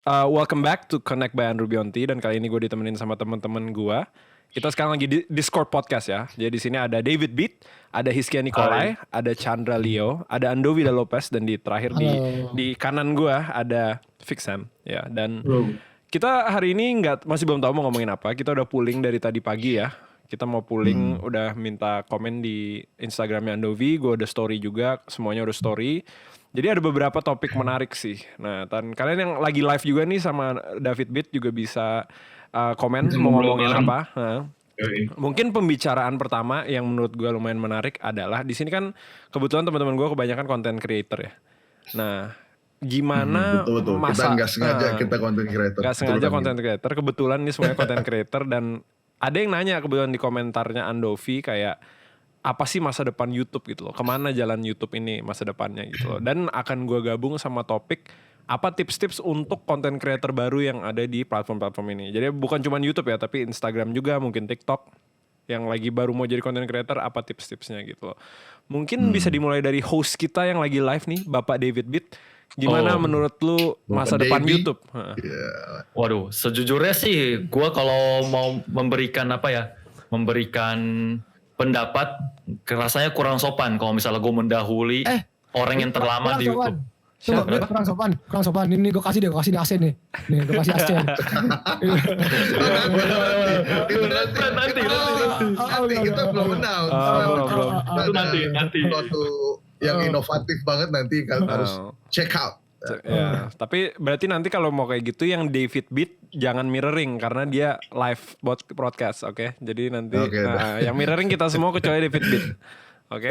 Welcome back to Connect by Andrew Bionti, dan kali ini gue ditemenin sama teman-teman gue. Kita sekarang lagi di Discord podcast ya. Jadi di sini ada David Beat, ada Hiskia Nikolai, ada Chandra Leo, ada Ando Vida Lopez, dan di terakhir di kanan gue ada Fixam ya. Dan kita hari ini masih belum tahu mau ngomongin apa. Kita udah pooling dari tadi pagi ya. Kita mau pooling, udah minta komen di Instagramnya Andovi, gue udah story juga, semuanya udah story. Jadi ada beberapa topik menarik sih. Nah, dan kalian yang lagi live juga nih sama David Beat juga bisa komen mau ngomongin apa. Nah, mungkin pembicaraan pertama yang menurut gue lumayan menarik adalah di sini kan kebetulan teman-teman gue kebanyakan content creator ya. Nah, gimana betul. Kita nggak sengaja kita content creator. Nggak sengaja content creator. Kebetulan nih semuanya content creator dan ada yang nanya kebetulan di komentarnya Andovi kayak apa sih masa depan YouTube gitu loh. Kemana jalan YouTube ini masa depannya gitu loh. Dan akan gue gabung sama topik apa tips-tips untuk content creator baru yang ada di platform-platform ini. Jadi bukan cuma YouTube ya, tapi Instagram juga, mungkin TikTok. Yang lagi baru mau jadi content creator, apa tips-tipsnya gitu loh. Mungkin bisa dimulai dari host kita yang lagi live nih, Bapak David Beat. Gimana menurut lu masa depan YouTube? Waduh, sejujurnya sih gue kalau mau memberikan pendapat rasanya kurang sopan kalau misalnya gue mendahului orang yang terlama di YouTube. Kurang sopan. Ini gue kasih di AC nih. Nih gue kasih AC. Nanti kita belum kenal. Itu nanti. Suatu yang inovatif banget nanti kalian harus check out. Ya, tapi berarti nanti kalau mau kayak gitu yang David Beat jangan mirroring karena dia live broadcast, oke? Jadi nanti yang mirroring kita semua kecuali David Beat. Oke.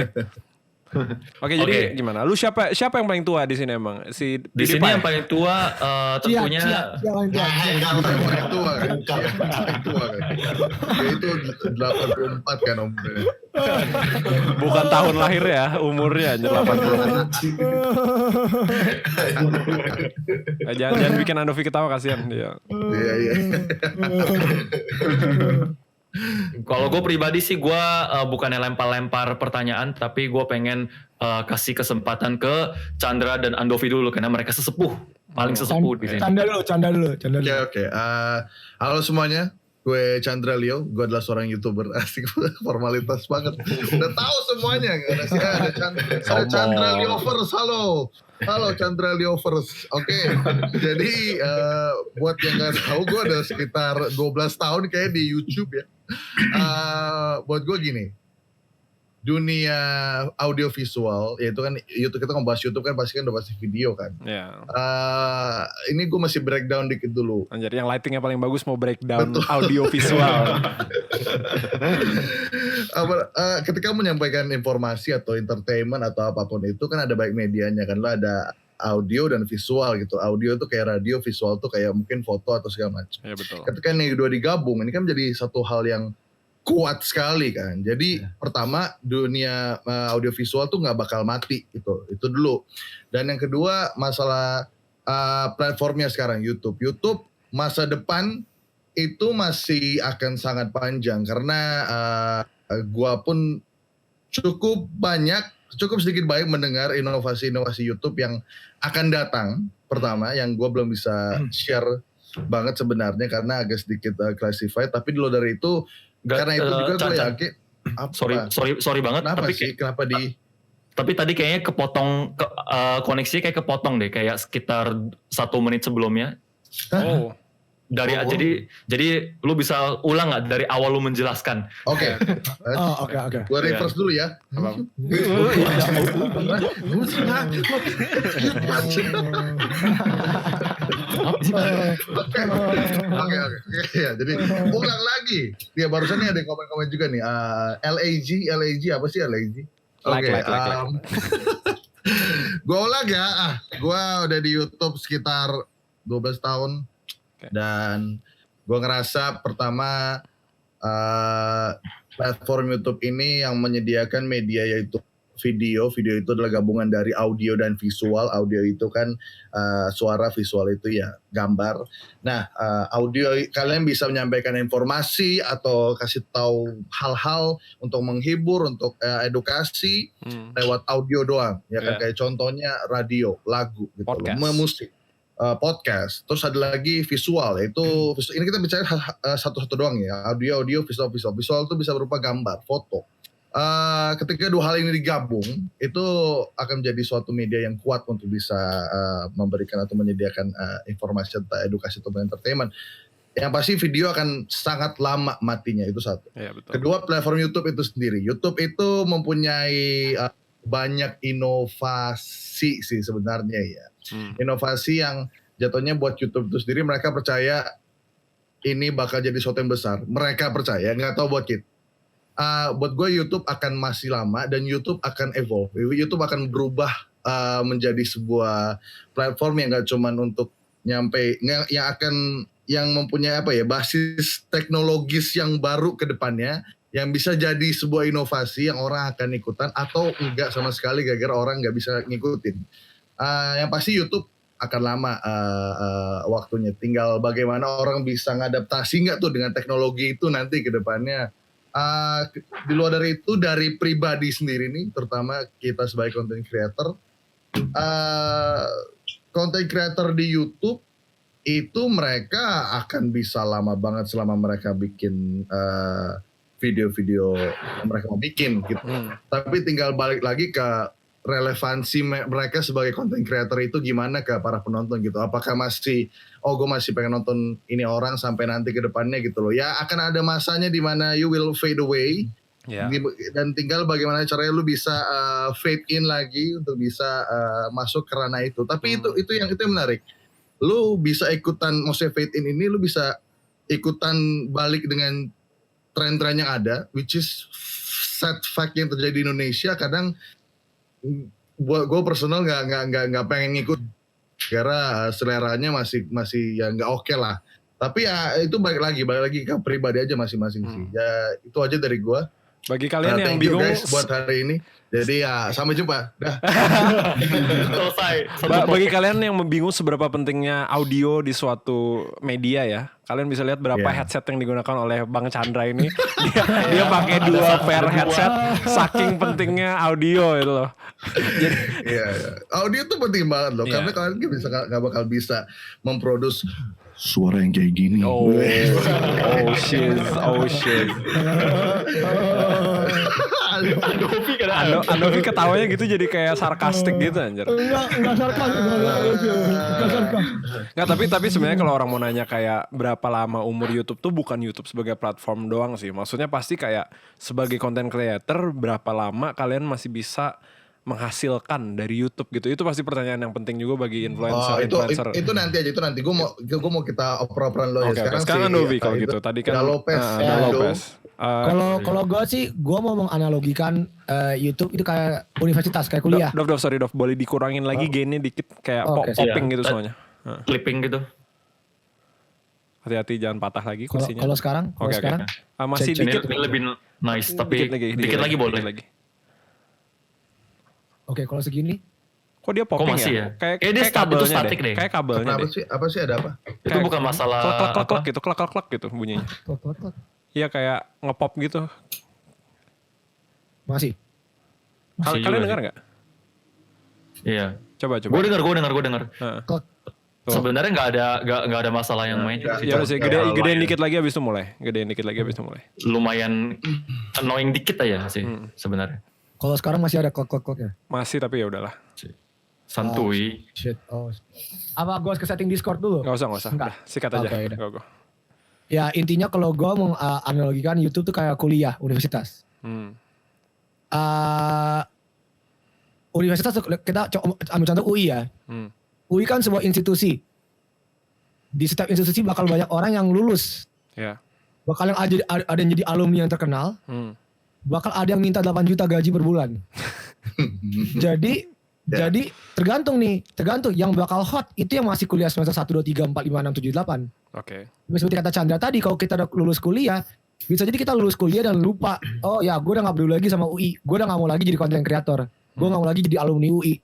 Oke, jadi gimana? Lu siapa yang paling tua di sini emang? Di sini yang paling tua tentunya yang paling tua kan. Itu 84 kan umurnya. Bukan tahun lahir ya, umurnya 84. Jangan bikin Andovi ketawa, kasihan dia. Iya. Kalau gue pribadi sih gue bukannya lempar-lempar pertanyaan, tapi gue pengen kasih kesempatan ke Chandra dan Andovi dulu karena mereka paling sesepuh di sini. Canda dulu. Oke. Halo semuanya, gue Chandra Leo. Gue adalah seorang YouTuber. Asik, formalitas banget. Udah tahu semuanya. Ada Chandra Leo first. Halo Chandra Leo first. Oke. Jadi buat yang nggak tahu, gue ada sekitar 12 tahun kayak di YouTube ya. Buat gue gini, dunia audio visual, yaitu kan YouTube, kita ngebahas YouTube kan pasti udah pasti video kan. Ini gue masih breakdown dikit dulu. Anjir, yang lightingnya paling bagus mau breakdown audio visual. Ketika menyampaikan informasi atau entertainment atau apapun itu kan ada baik medianya kan, lo ada audio dan visual gitu. Audio tuh kayak radio, visual tuh kayak mungkin foto atau segala macam. Ya, betul. Ketika ini dua digabung, ini kan menjadi satu hal yang kuat sekali kan. Jadi pertama, dunia audio visual tuh nggak bakal mati gitu. Itu dulu. Dan yang kedua, masalah platformnya sekarang YouTube. YouTube masa depan itu masih akan sangat panjang karena gua pun cukup sedikit baik mendengar inovasi-inovasi YouTube yang akan datang. Pertama, yang gue belum bisa share banget sebenarnya karena agak sedikit classified. Tapi dulu dari itu, karena itu juga gue yakin. Sorry banget. Kenapa Tapi tadi kayaknya kepotong, koneksi kayak kepotong deh, kayak sekitar 1 menit sebelumnya. Jadi lu bisa ulang nggak dari awal lu menjelaskan? Oke. Gue reverse dulu ya. Oke. Ya, jadi ulang lagi. Ya barusan nih ada komen-komen juga nih. LAG apa sih LAG? Oke. Gue ulang ya. Gue udah di YouTube sekitar 12 tahun. Dan gue ngerasa pertama platform YouTube ini yang menyediakan media yaitu video itu adalah gabungan dari audio dan visual. Audio itu kan suara, visual itu ya gambar. Nah, audio kalian bisa menyampaikan informasi atau kasih tahu hal-hal untuk menghibur, untuk edukasi lewat audio doang, ya kan, kayak contohnya radio, lagu gitu, musik. podcast. Terus ada lagi visual, yaitu ini kita bicara satu-satu doang ya, audio, visual. Visual itu bisa berupa gambar, foto. Ketika dua hal ini digabung, itu akan menjadi suatu media yang kuat untuk bisa memberikan atau menyediakan informasi tentang edukasi atau entertainment. Yang pasti video akan sangat lama matinya, itu satu. Ya, betul. Kedua, platform YouTube itu sendiri. YouTube itu mempunyai banyak inovasi sih sebenarnya ya. Inovasi yang jatuhnya buat YouTube itu sendiri, mereka percaya ini bakal jadi sesuatu yang besar. Mereka percaya, nggak tahu buat kita. Buat gue YouTube akan masih lama dan YouTube akan evolve. YouTube akan berubah menjadi sebuah platform yang gak cuman untuk yang mempunyai basis teknologis yang baru ke depannya, yang bisa jadi sebuah inovasi yang orang akan ikutan atau enggak sama sekali gara-gara orang nggak bisa ngikutin. Yang pasti YouTube akan lama waktunya. Tinggal bagaimana orang bisa ngadaptasi nggak tuh dengan teknologi itu nanti ke depannya. Di luar dari itu, dari pribadi sendiri nih, terutama kita sebagai content creator, content creator di YouTube itu mereka akan bisa lama banget selama mereka bikin video-video yang mereka mau bikin gitu. Tapi tinggal balik lagi ke relevansi mereka sebagai content creator itu gimana ke para penonton gitu. Apakah gue masih pengen nonton ini orang sampai nanti ke depannya gitu loh. Ya akan ada masanya di mana you will fade away. Yeah. Dan tinggal bagaimana caranya lu bisa fade in lagi untuk bisa masuk ke ranah itu. Tapi itu yang menarik. Lu bisa ikutan, maksudnya fade in ini lu bisa ikutan balik dengan tren-tren yang ada, which is sad fact yang terjadi di Indonesia. Kadang buat gue personal nggak pengen ngikut karena seleranya masih ya nggak oke lah. Tapi ya itu balik lagi ke pribadi aja masing-masing sih. Ya itu aja dari gue. Bagi kalian yang bingung guys buat hari ini. Jadi ya sampai jumpa. Dah. Selesai. Bagi kalian yang bingung seberapa pentingnya audio di suatu media ya, kalian bisa lihat berapa headset yang digunakan oleh Bang Chandra ini. dia pakai 2 pair headset, saking pentingnya audio itu loh. Jadi, audio tuh penting banget loh, karena kalian nggak bakal bisa memproduksi suara yang kayak gini. Oh shit. Andovi ketawanya gitu jadi kayak sarkastik gitu anjir. Enggak sarkas. Enggak, tapi sebenarnya kalau orang mau nanya kayak berapa lama umur YouTube tuh bukan YouTube sebagai platform doang sih. Maksudnya pasti kayak sebagai content creator berapa lama kalian masih bisa menghasilkan dari YouTube gitu. Itu pasti pertanyaan yang penting juga bagi influencer. Itu nanti aja, gue mau kita oper-operan lo ya. Sekarang Andovi kalau gitu. Tadi kan Lopez. Kalau gue sih, gue mau menganalogikan YouTube itu kayak universitas, kayak kuliah. Sorry, boleh dikurangin lagi gainnya dikit kayak popping gitu semuanya. Clipping gitu. Hati-hati jangan patah lagi kursinya. Kalau sekarang? Masih dikit. Ini lebih nice, tapi dikit lagi boleh. Oke, kalau segini? Kok dia popping ya? Kayak dia kabelnya statik deh. Kayak kabelnya deh. Apa sih ada apa? Itu bukan masalah klak gitu bunyinya. Klak. Iya kayak ngepop gitu. Masih Kalian dengar nggak? Iya. Coba. Gue dengar. Sebenarnya nggak ada masalah yang main juga sih. Ya sih, gedein dikit lagi abis itu mulai. Lumayan annoying dikit aja sih sebenarnya. Kalau sekarang masih ada klak ya? Masih, tapi ya udahlah. Santuy. Shit. Apa gue harus ke setting Discord dulu? Gak usah. Udah, sikat aja. Go. Ya intinya kalau gue mau analogikan YouTube tuh kayak kuliah, universitas. Universitas kita ambil contoh UI ya. UI kan sebuah institusi. Di setiap institusi bakal banyak orang yang lulus. Ya. Bakal yang ada yang jadi alumni yang terkenal. Bakal ada yang minta 8 juta gaji per bulan. Jadi tergantung yang bakal hot itu yang masih kuliah semester 1, 2, 3, 4, 5, 6, 7, 8. Oke. Seperti kata Chandra tadi, kalau kita udah lulus kuliah, bisa jadi kita lulus kuliah dan lupa, oh ya gue udah gak peduli lagi sama UI, gue udah gak mau lagi jadi content creator, gue gak mau lagi jadi alumni UI.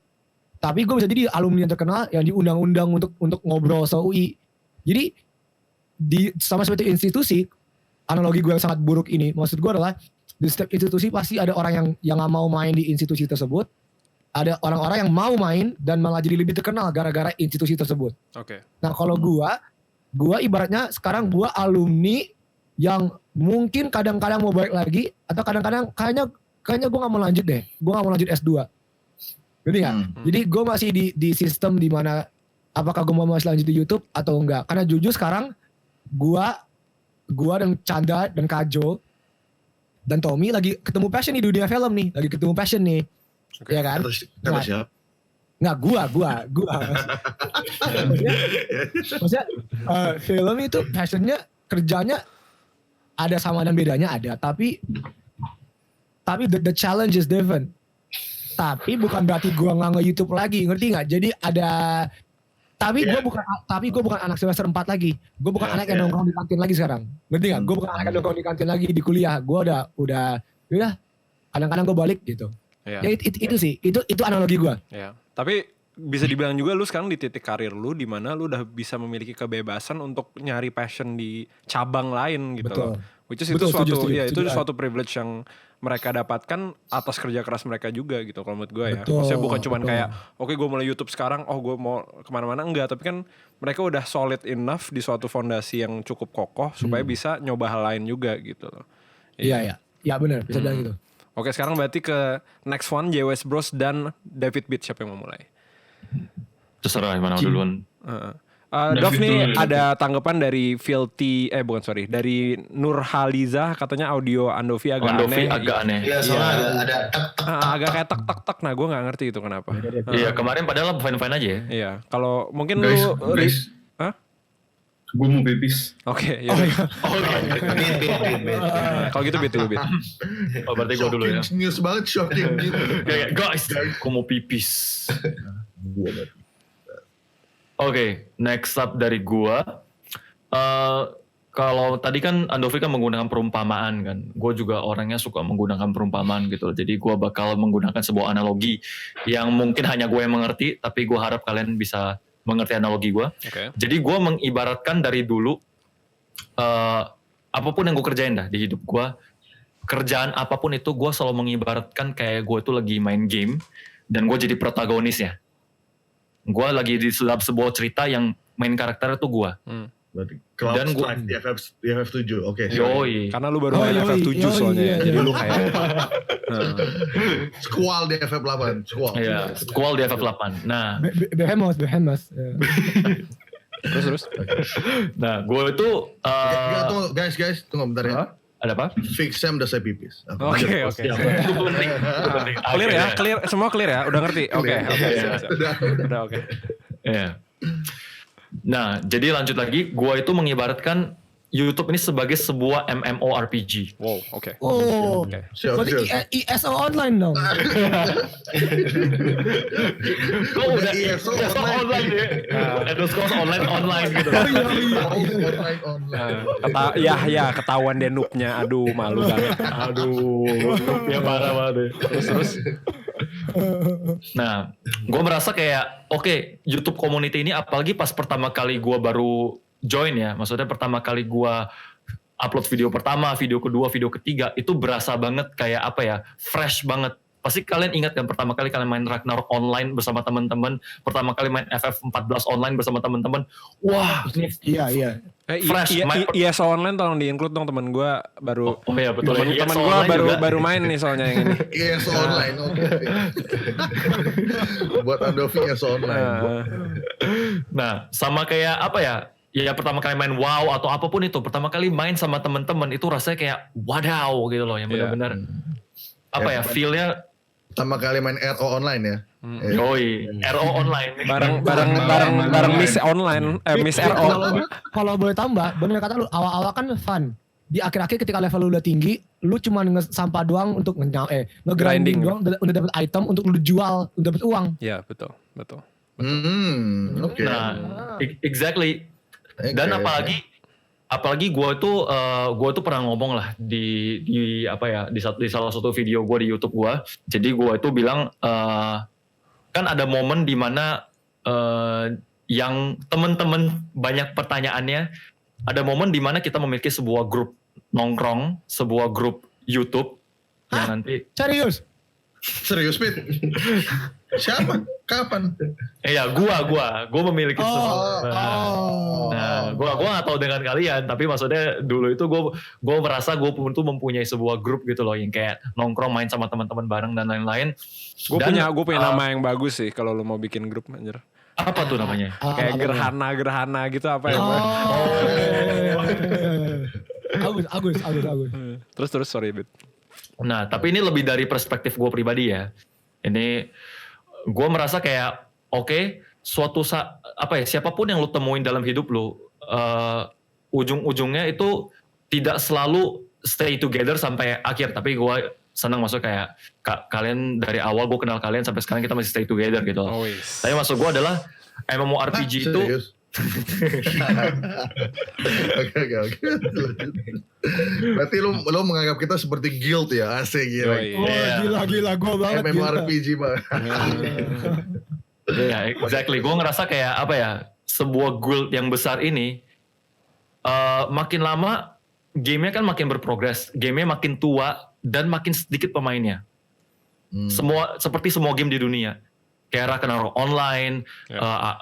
Tapi gue bisa jadi alumni yang terkenal yang diundang-undang untuk ngobrol sama UI. Jadi sama seperti institusi, analogi gue yang sangat buruk ini, maksud gue adalah di setiap institusi pasti ada orang yang gak mau main di institusi tersebut, ada orang-orang yang mau main dan malah jadi lebih terkenal gara-gara institusi tersebut. Oke. Nah kalau gua ibaratnya sekarang gua alumni yang mungkin kadang-kadang mau balik lagi atau kadang-kadang kayaknya gua nggak mau lanjut deh. Gua nggak mau lanjut S2. Ngerti nggak? Jadi gua masih di sistem di mana apakah gua mau masih lanjut di YouTube atau enggak? Karena jujur sekarang gua dan Chandra dan Kajo dan Tommy lagi ketemu passion di dunia film nih, lagi ketemu passion nih. Ya kan? Kata siapa? Nggak, gua. Maksudnya film itu passionnya, kerjanya ada sama dan bedanya ada, tapi the challenge is different. Tapi bukan berarti gua nggak nge-YouTube lagi, ngerti nggak? Jadi ada, tapi gue bukan anak semester 4 lagi. Gue bukan anak yang nongkrong di kantin lagi sekarang. Ngerti nggak? Gue bukan anak yang nongkrong di kantin lagi di kuliah. Gue udah kadang-kadang gue balik gitu. Iya. Ya itu sih, itu analogi gue. Ya, tapi bisa dibilang juga lu sekarang di titik karir lu di mana lu udah bisa memiliki kebebasan untuk nyari passion di cabang lain gitu Betul. loh. Which is Betul, itu setuju. suatu privilege yang mereka dapatkan atas kerja keras mereka juga gitu kalau menurut gue ya. Betul, Maksudnya bukan cuman betul. kayak oke gue mulai YouTube sekarang, gue mau kemana-mana, enggak. Tapi kan mereka udah solid enough di suatu fondasi yang cukup kokoh supaya bisa nyoba hal lain juga gitu loh. Iya. Ya benar, bisa bilang gitu. Oke, sekarang berarti ke next one, JWS Bros dan David Beat, siapa yang mau mulai? Terserah mana duluan. Dov David nih dulu, ada tanggapan dari dari Nurhaliza, katanya audio Andovi agak Andovi aneh. agak aneh. Iya, soalnya ada Agak kayak tek. Nah, gue nggak ngerti itu kenapa. Iya, kemarin padahal fine-fine aja ya. Iya, kalau mungkin guys, lu Hah? gue mau pipis. Oke, ya. Kalau gitu Beat. Oh, berarti gue dulu ya. Shocking news banget, shocking gitu. Kayak, guys, gue mau pipis. Oke, next up dari gua. Kalau tadi kan Andovi kan menggunakan perumpamaan kan. Gue juga orangnya suka menggunakan perumpamaan gitu. Jadi gua bakal menggunakan sebuah analogi yang mungkin hanya gue yang mengerti, tapi gue harap kalian bisa mengerti analogi gua. Oke. Jadi gue mengibaratkan dari dulu apapun yang gue kerjain dah di hidup gue, kerjaan apapun itu gue selalu mengibaratkan kayak gue tuh lagi main game dan gue jadi protagonisnya. Gue lagi di dalam sebuah cerita yang main karakter itu gue. Berarti Cloud Dan gua- Strike di FF7, oke. Yoi. Karena lu baru main Yoi, FF7 soalnya ya. iya. Jadi lu kayak Squall di FF8, Squall. Iya, Squall di FF8. Nah, Behemoth. Ya. terus. nah gue itu Tunggu, guys, tunggu bentar ya. ada apa? Fix Sam udah saya pipis. Oke. Siap. Itu penting. Itu penting. Clear ya, Akhirnya. clear, semua clear ya, udah ngerti. Oke. Iya. Siap. Udah. Udah oke. Iya. Nah, jadi lanjut lagi, gue itu mengibaratkan YouTube ini sebagai sebuah MMORPG. Wow, oke. Oh, Oke. Siap. berarti ISO online dong. Kok udah ESO online ya? Elder Scrolls online gitu. Online. Ketahuan deh noobnya. Aduh, malu banget. Aduh, ya parah banget. Terus. Nah, gue merasa kayak, oke, YouTube community ini apalagi pas pertama kali gue baru join ya, maksudnya pertama kali gue upload video pertama, video kedua, video ketiga, itu berasa banget kayak apa ya, fresh banget. Pasti kalian ingat kan pertama kali kalian main Ragnarok online bersama teman-teman, pertama kali main FF14 online bersama teman-teman, wah ini Iya. Fresh, ISO online tolong di-include dong, temen gue baru. Oh iya betul. Temen gue baru main nih soalnya yang ini. ESO online, oke. Buat Andovi ESO online. Nah, sama kayak apa ya? Ya pertama kali main WoW atau apapun itu, pertama kali main sama teman-teman itu rasanya kayak wadaw gitu loh, yang benar-benar apa ya, feel-nya Pertama kali main RO online ya. yoi, RO online. Bareng Miss online, Miss RO. Kalau boleh tambah, bener kata lu, awal-awal kan fun. Di akhir-akhir ketika level lu udah tinggi, lu cuma sampah doang untuk nge-grinding Grinding. doang, udah dapet item untuk lu jual, udah dapet uang. Iya, betul. Oke. Nah, exactly. Dan Oke. apalagi gue tuh pernah ngomong lah di apa ya, di salah satu video gue di YouTube gue. Jadi gue itu bilang kan ada momen dimana yang temen-temen banyak pertanyaannya, ada momen dimana kita memiliki sebuah grup nongkrong, sebuah grup YouTube yang nanti Serius? Serius, Pit? Siapa? Kapan? Ya gua memiliki semua. Oh. Nah, gua nggak tahu dengan kalian, tapi maksudnya dulu itu gua merasa gua pun tuh mempunyai sebuah grup gitu loh yang kayak nongkrong main sama teman-teman bareng dan lain-lain. Gue Dan, punya nama yang bagus sih kalau lu mau bikin grup anjir. apa tuh namanya? Kayak gerhana gitu apa ya? Agus. Terus sorry Bit. Nah, tapi ini lebih dari perspektif gue pribadi ya. Ini gue merasa kayak oke, siapapun yang lu temuin dalam hidup lu, ujung-ujungnya itu tidak selalu stay together sampai akhir. Tapi gue senang maksud kayak kalian dari awal gue kenal kalian sampai sekarang kita masih stay together gitu. Always. Tapi maksud gue adalah MMORPG itu. Oke. Berarti lu menganggap kita seperti guild ya, asik gila. Gila gue banget. MMORPG banget. Ya, exactly. Gue ngerasa kayak sebuah guild yang besar ini makin lama gamenya kan makin berprogres, gamenya makin tua dan makin sedikit pemainnya. Seperti semua game di dunia. Kayak Ragnarok Online,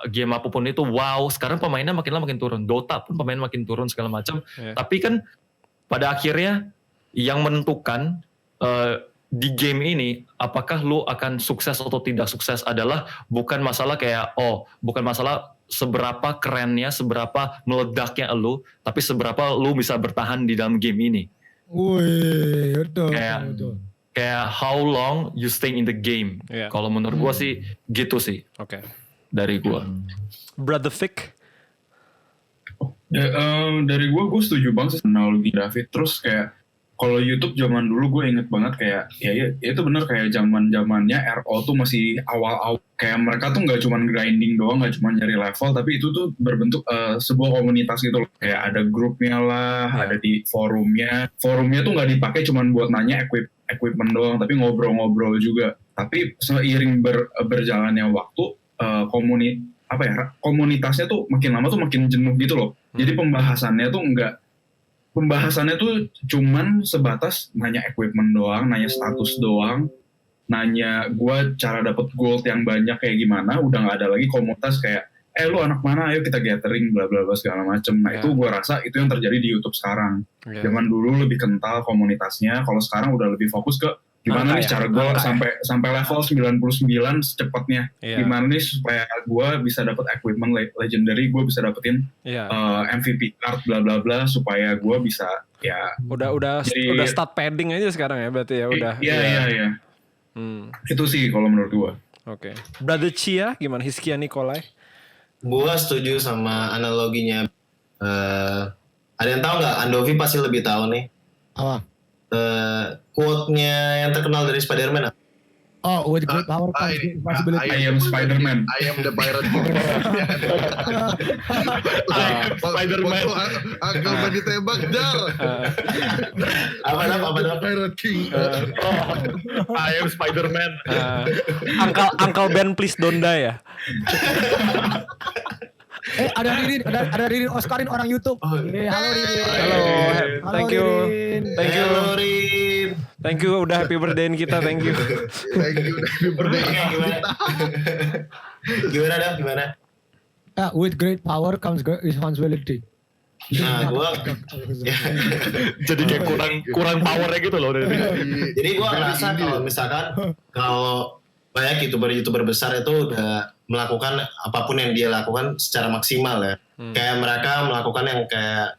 game apapun itu, WoW, sekarang pemainnya makin lama makin turun. Dota pun pemainnya makin turun segala macam. Tapi kan pada akhirnya yang menentukan di game ini apakah lu akan sukses atau tidak sukses adalah bukan masalah bukan masalah seberapa kerennya, seberapa meledaknya lu, tapi seberapa lu bisa bertahan di dalam game ini. Wih, betul. Kayak how long you stay in the game. Kalau menurut gue sih gitu sih. Oke. Dari gue. Brother Vic. Dari gue setuju banget sih analogi David. Terus kayak kalau YouTube zaman dulu gue inget banget kayak ya itu bener kayak zamannya RO tuh masih awal-awal, kayak mereka tuh nggak cuma grinding doang, nggak cuma nyari level, tapi itu tuh berbentuk sebuah komunitas gitu loh. Kayak ada grupnya lah, ada di forumnya tuh nggak dipakai cuma buat nanya equipment doang, tapi ngobrol-ngobrol juga. Tapi seiring berjalannya waktu komunitasnya tuh makin lama tuh makin jenuh gitu loh. Jadi pembahasannya tuh cuman sebatas nanya equipment doang, nanya status doang, nanya gue cara dapet gold yang banyak kayak gimana. Udah nggak ada lagi komunitas kayak lu anak mana, ayo kita gathering bla bla bla segala macem. Nah itu gue rasa itu yang terjadi di YouTube sekarang. Zaman dulu lebih kental komunitasnya, kalau sekarang udah lebih fokus ke gimana nih cara gue sampai level 99 secepatnya. Gimana nih supaya gue bisa dapet equipment legendary, gue bisa dapetin MVP card bla bla bla, supaya gue bisa udah start padding aja sekarang ya berarti ya udah. Iya. Itu sih kalau menurut gue. Oke. Brother Chia gimana, Hiskia Nikolai? Gue setuju sama analoginya. Ada yang tahu nggak? Andovi pasti lebih tahu nih. Apa? Quote-nya yang terkenal dari Spider-Man. Oh, with great power comes great responsibility. I am Spider-Man. I am the pirate king. Spider-Man. Uncle Ben ditembak, dar. Apa Pirate king. I am Spider-Man. Uncle Ben please don't die ya. Ada Ririn Oscarin orang YouTube. Halo Ririn. Halo. Thank you. Halo Rin. Thank you udah happy birthday-in kita, thank you. Thank you, happy birthday. Gimana? With great power comes great responsibility. Nah, Jadi kayak kurang powernya gitu loh. Jadi gue ngerasa kalau banyak YouTuber besar itu udah melakukan apapun yang dia lakukan secara maksimal ya. Kayak mereka melakukan yang kayak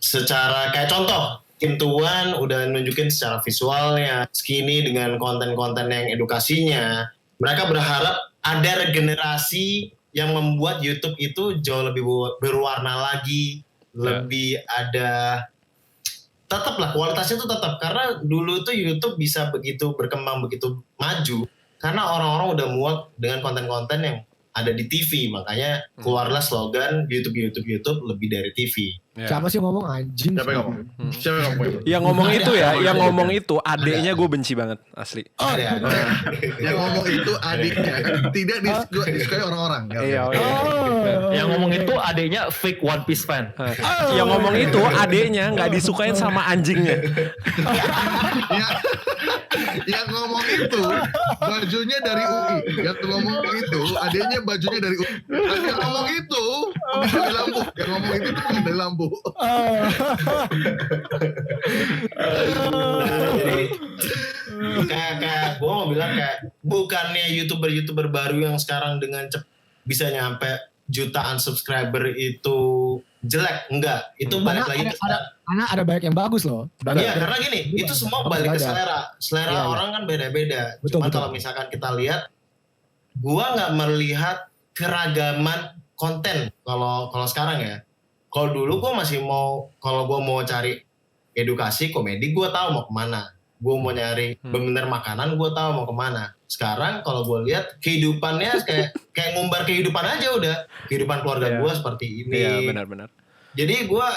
secara kayak contoh Kim Tuan udah nunjukin secara visualnya, Skinny dengan konten-konten yang edukasinya. Mereka berharap ada regenerasi yang membuat YouTube itu jauh lebih berwarna lagi, lebih ada, tetaplah kualitasnya itu tetap, karena dulu tuh YouTube bisa begitu berkembang, begitu maju karena orang-orang udah muak dengan konten-konten yang ada di TV. Makanya keluarlah slogan YouTube lebih dari TV. Ya. Siapa sih ngomong anjing? Siapa yang ngomong? Siapa yang ngomong itu? Yang ngomong itu ya, yang ngomong itu adeknya gue benci banget asli. Ada. Yang ngomong itu adiknya, tidak disukai orang-orang. Iya. Yang ngomong itu adeknya fake One Piece fan. Yang ngomong itu adeknya nggak disukain sama anjingnya. Yang ngomong itu bajunya dari UI. Yang ngomong itu adiknya bajunya dari UI. Yang ngomong itu dari lampu. Yang ngomong itu tuh dari lampu. Jadi kayak gue mau bilang kayak bukannya youtuber baru yang sekarang dengan bisa nyampe jutaan subscriber itu jelek, enggak. Itu balik lagi ke karena ada banyak yang bagus loh. Iya, karena gini, itu semua balik ke selera. Selera Iya. orang kan beda-beda. Betul, Cuma betul. kalau misalkan kita lihat, gua nggak melihat keragaman konten kalau sekarang ya. Kalau dulu gua masih kalau gua mau cari edukasi, komedi, gua tahu mau kemana. Gua mau nyari bener makanan, gua tahu mau kemana. Sekarang kalau gua lihat kehidupannya kayak ngumbar kehidupan aja udah. Kehidupan keluarga Iya. gua seperti ini. Iya benar-benar. Jadi gue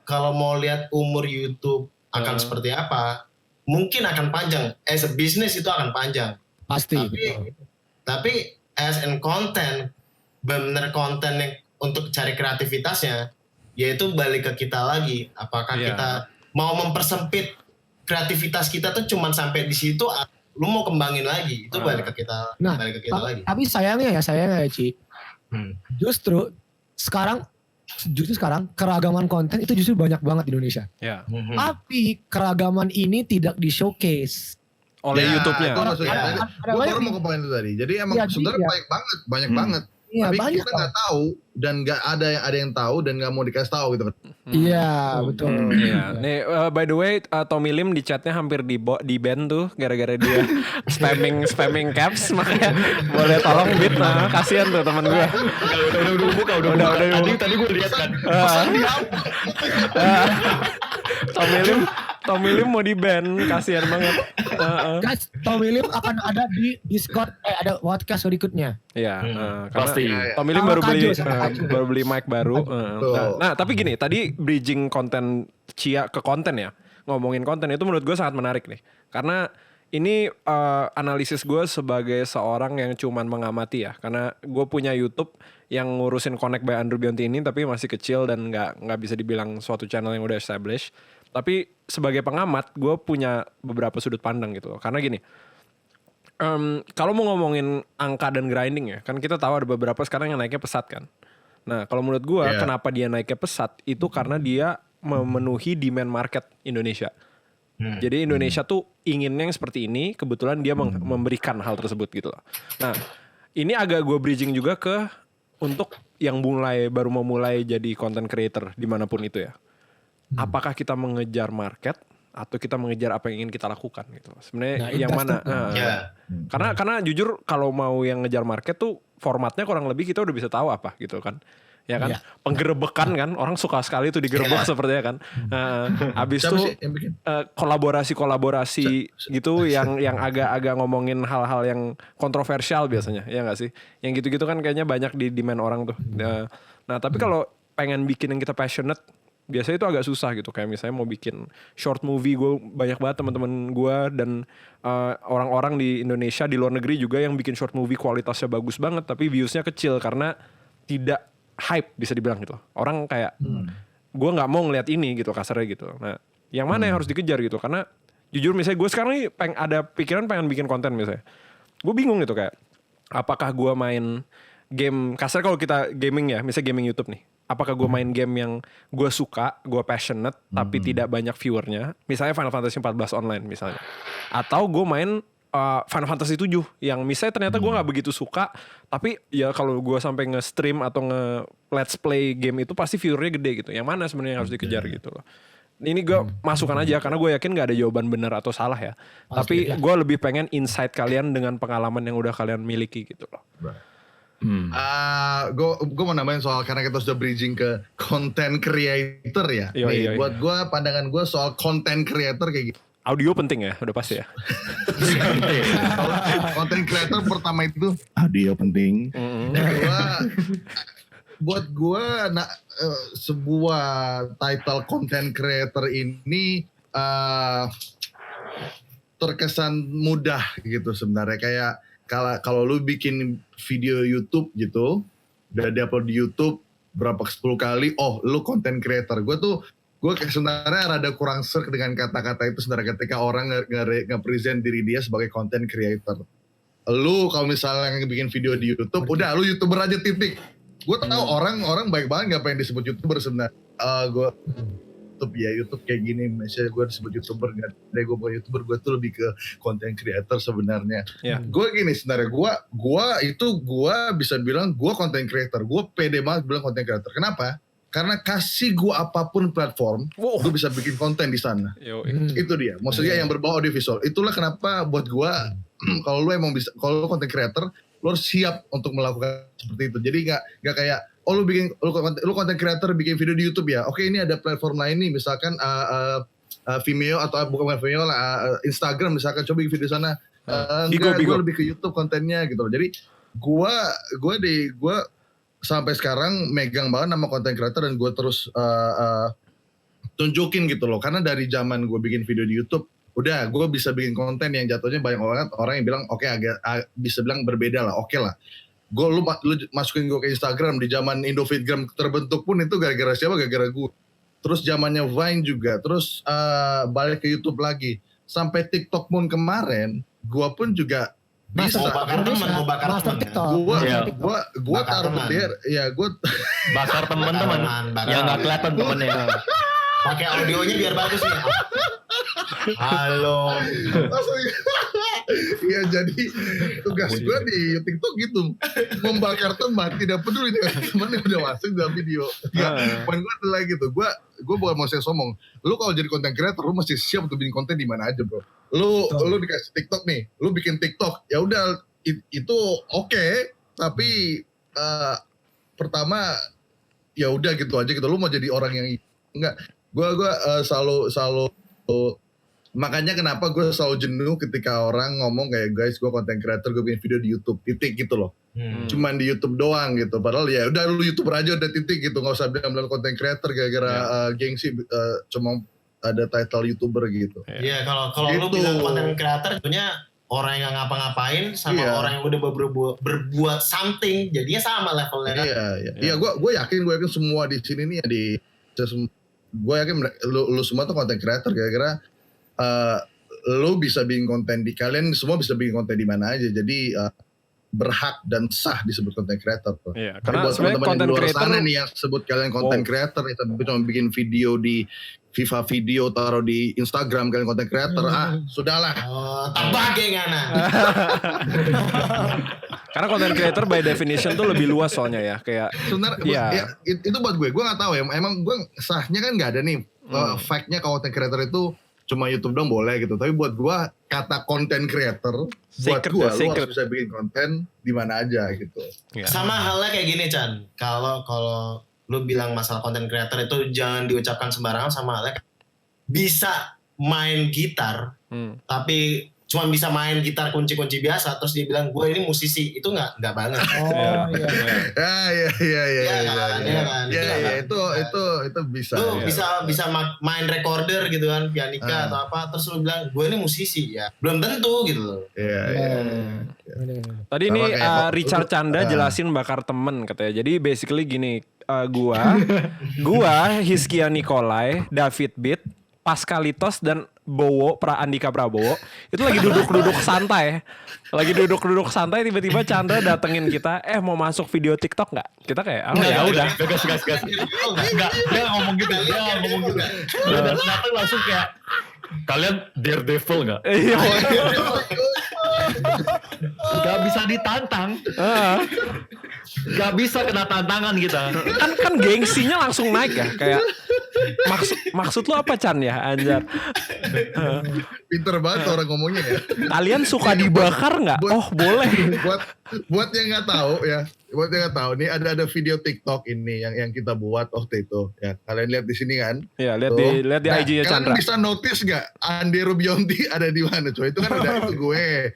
kalau mau lihat umur YouTube akan seperti apa, mungkin akan panjang. As a business itu akan panjang. Pasti. Tapi as in content, benar konten yang untuk cari kreativitasnya, yaitu balik ke kita lagi. Apakah Iya. kita mau mempersempit kreativitas kita tuh cuman sampai di situ, lu mau kembangin lagi, itu balik ke kita, Nah, balik ke kita lagi. Tapi sayangnya ya Ci. Justru sekarang keragaman konten itu justru banyak banget di Indonesia. Ya. Tapi keragaman ini tidak di showcase. Oleh YouTube-nya. Itu maksudnya. Gue baru mau ke poin itu tadi. Jadi emang Iya, sebenarnya iya. banyak banget. Iya, Tapi banyak. kita nggak tahu dan nggak ada yang tahu dan nggak mau dikasih tahu gitu. Iya, betul. Iya. Nih by the way Tommy Lim di chatnya hampir di ban tuh gara-gara dia spamming caps, makanya boleh tolong bit. Nah, kasihan tuh teman gue. Udah buka. Tadi gue lihat kan. Tommy Lim mau di ban, kasihan banget. Guys, Tommy Lim akan ada di Discord, ada podcast berikutnya. Iya, Pasti. Tommy Lim Sama Kajus. baru beli mic baru. Nah, tapi gini, tadi bridging konten Cia ke konten ya, ngomongin konten itu menurut gue sangat menarik nih, karena ini analisis gue sebagai seorang yang cuman mengamati ya, karena gue punya YouTube yang ngurusin Connect by Andrew Bionti ini, tapi masih kecil dan nggak bisa dibilang suatu channel yang udah established. Tapi sebagai pengamat, gue punya beberapa sudut pandang gitu loh. Karena gini, kalau mau ngomongin angka dan grinding ya, kan kita tahu ada beberapa sekarang yang naiknya pesat kan. Nah kalau menurut gue, kenapa dia naiknya pesat, itu karena dia memenuhi demand market Indonesia. Jadi Indonesia tuh inginnya yang seperti ini, kebetulan dia memberikan hal tersebut gitu loh. Nah ini agak gue bridging juga ke untuk yang baru mau mulai jadi content creator dimanapun itu ya. Apakah kita mengejar market atau kita mengejar apa yang ingin kita lakukan gitu. Sebenarnya yang mana? Karena jujur kalau mau yang ngejar market tuh formatnya kurang lebih kita udah bisa tahu apa gitu kan. Ya kan? Penggerebekan kan, orang suka sekali tuh digerebek sepertinya kan. Abis itu kolaborasi gitu yang agak-agak ngomongin hal-hal yang kontroversial biasanya, ya nggak sih? Yang gitu-gitu kan kayaknya banyak di demand orang tuh. Nah tapi kalau pengen bikin yang kita passionate, biasanya itu agak susah gitu. Kayak misalnya mau bikin short movie, gue banyak banget teman-teman gue dan orang-orang di Indonesia, di luar negeri juga yang bikin short movie kualitasnya bagus banget, tapi viewsnya kecil karena tidak hype bisa dibilang gitu. Orang kayak gue nggak mau ngeliat ini gitu kasarnya gitu. Nah, yang mana yang harus dikejar gitu? Karena jujur misalnya gue sekarang nih ada pikiran pengen bikin konten misalnya. Gue bingung gitu kayak, apakah gue main game kasar kalau kita gaming ya, misalnya gaming YouTube nih. Apakah gue main game yang gue suka, gue passionate, tapi tidak banyak viewernya. Misalnya Final Fantasy 14 online misalnya. Atau gue main Final Fantasy 7 yang misalnya ternyata gue gak begitu suka. Tapi ya kalau gue sampai nge-stream atau nge-let's play game itu pasti viewernya gede gitu. Yang mana sebenarnya yang harus dikejar gitu loh. Ini gue masukkan aja karena gue yakin gak ada jawaban benar atau salah ya. Tapi gue lebih pengen insight kalian dengan pengalaman yang udah kalian miliki gitu loh. Gue mau nambahin soal karena kita sudah bridging ke content creator ya. Nih, buat gue pandangan gue soal content creator kayak gitu. Audio penting ya, udah pasti ya. Content creator pertama itu audio penting. Kedua, buat gue sebuah title content creator ini terkesan mudah gitu sebenarnya. Kayak kalau lu bikin video YouTube gitu, udah diupload di YouTube berapa 10 kali, oh lu content creator. Gue sebenarnya rada kurang serk dengan kata-kata itu sebenarnya ketika orang nge-present diri dia sebagai content creator. Lu kalau misalnya bikin video di YouTube, udah lu YouTuber aja titik. Gue tahu orang baik banget gak pengen disebut YouTuber sebenarnya. Gue YouTube kayak gini, misalnya gue disebut YouTuber, gak ada gue bukan YouTuber, gue tuh lebih ke content creator sebenarnya. Gue gini sebenarnya, gue bisa bilang gue content creator, gue pede banget bilang content creator. Kenapa? Karena kasih gue apapun platform, gue bisa bikin konten di sana. Itu dia. Maksudnya yang berbau audiovisual. Itulah kenapa buat gue, kalau lu emang bisa, kalau lu content creator, lu harus siap untuk melakukan seperti itu. Jadi nggak kayak, oh lu content creator bikin video di YouTube ya. Oke, ini ada platform lain nih, misalkan Vimeo atau bukan Vimeo lah, Instagram misalkan, coba bikin video di sana. Gue lebih ke YouTube kontennya gitu. Jadi gue sampai sekarang megang banget nama content creator dan gue terus tunjukin gitu loh. Karena dari zaman gue bikin video di YouTube, udah gue bisa bikin konten yang jatuhnya banyak orang yang bilang oke, agak bisa bilang berbeda lah, oke lah. Lu masukin gue ke Instagram di zaman Indofitgram terbentuk pun itu gara-gara siapa? Gara-gara gue. Terus zamannya Vine juga, terus balik ke YouTube lagi. Sampai TikTok pun kemarin, gue pun juga bisa. Mau bakar teman. Gue taruh bendera, ya gue bakar teman-teman yang nggak kelihatan temennya. Pakai audionya biar bagus nih. Halo. Iya, jadi tugas gue di TikTok gitu, membakar teman, tidak peduli dengan teman yang udah masuk dalam video. Ya, poin gue adalah gitu. Gue bukan mau saya sombong. Lu kalau jadi content creator, lu mesti siap untuk bikin konten di mana aja, bro. Lu dikasih TikTok nih, lu bikin TikTok, ya udah itu oke, tapi pertama ya udah gitu aja gitu. Lu mau jadi orang yang enggak. Gue selalu makanya kenapa gue selalu jenuh ketika orang ngomong kayak, guys, gue content creator, gue bikin video di YouTube, titik gitu loh. Cuman di YouTube doang gitu. Padahal ya udah lu YouTuber aja udah titik gitu, nggak usah bilang content creator gara-gara gengsi cuma ada title YouTuber gitu. Iya, kalau lu bilang content creator tentunya orang yang ngapa-ngapain sama orang yang udah berbuat something, jadinya sama levelnya kan. Iya, gue yakin semua di sini nih gue yakin lu semua tuh content creator gara-gara lu bisa bikin konten kalian semua bisa bikin konten di mana aja, jadi berhak dan sah disebut content creator tuh. Iya, karena buat sebenarnya teman-teman content di luar creator sana nih yang sebut kalian content creator nih, tapi cuma bikin video di FIFA video taruh di Instagram kalian content creator, sudahlah. Tambah gengana. Karena content creator by definition tuh lebih luas soalnya ya, kayak sebenarnya itu buat gue nggak tahu ya, emang gue sahnya kan nggak ada nih fact-nya content creator itu cuma YouTube dong boleh gitu, tapi buat gue kata content creator buat gue lu harus bisa bikin konten di mana aja gitu. Sama halnya kayak gini, Chan, kalau lu bilang masalah content creator itu jangan diucapkan sembarangan, sama halnya bisa main gitar tapi cuma bisa main gitar kunci-kunci biasa terus dia bilang gue ini musisi, itu nggak banget. Itu bisa. Lu bisa main recorder gitu kan, pianika atau apa, terus lu bilang gue ini musisi, ya belum tentu gitu loh. Tadi ini Richard Canda jelasin bakar temen katanya. Jadi basically gini, gua Hiskia Nikolai, David Beat, Paskalitos dan Andika Prabowo itu lagi duduk-duduk santai. Tiba-tiba Chandra datengin kita, mau masuk video TikTok nggak? Kita kayak, ya udah. Gas. Enggak, dia ngomong gitu. Dan datang langsung kayak, kalian Daredevil nggak? Iya. Gak bisa ditantang. Gak bisa kena tantangan kita. Kan gengsinya langsung naik ya, kayak maksud lu apa, Chan ya, anjar? Pinter banget orang ngomongnya ya. Kalian suka dibakar nggak? Oh boleh. Buat yang nggak tahu ya, buat yang nggak tahu nih ada video TikTok ini yang kita buat waktu itu. Ya, kalian lihat di sini kan? Iya, lihat Tuh. di IG-nya Chandra. Kalian bisa notice nggak Andi Rubionti ada di mana, coy? Itu kan udah itu gue.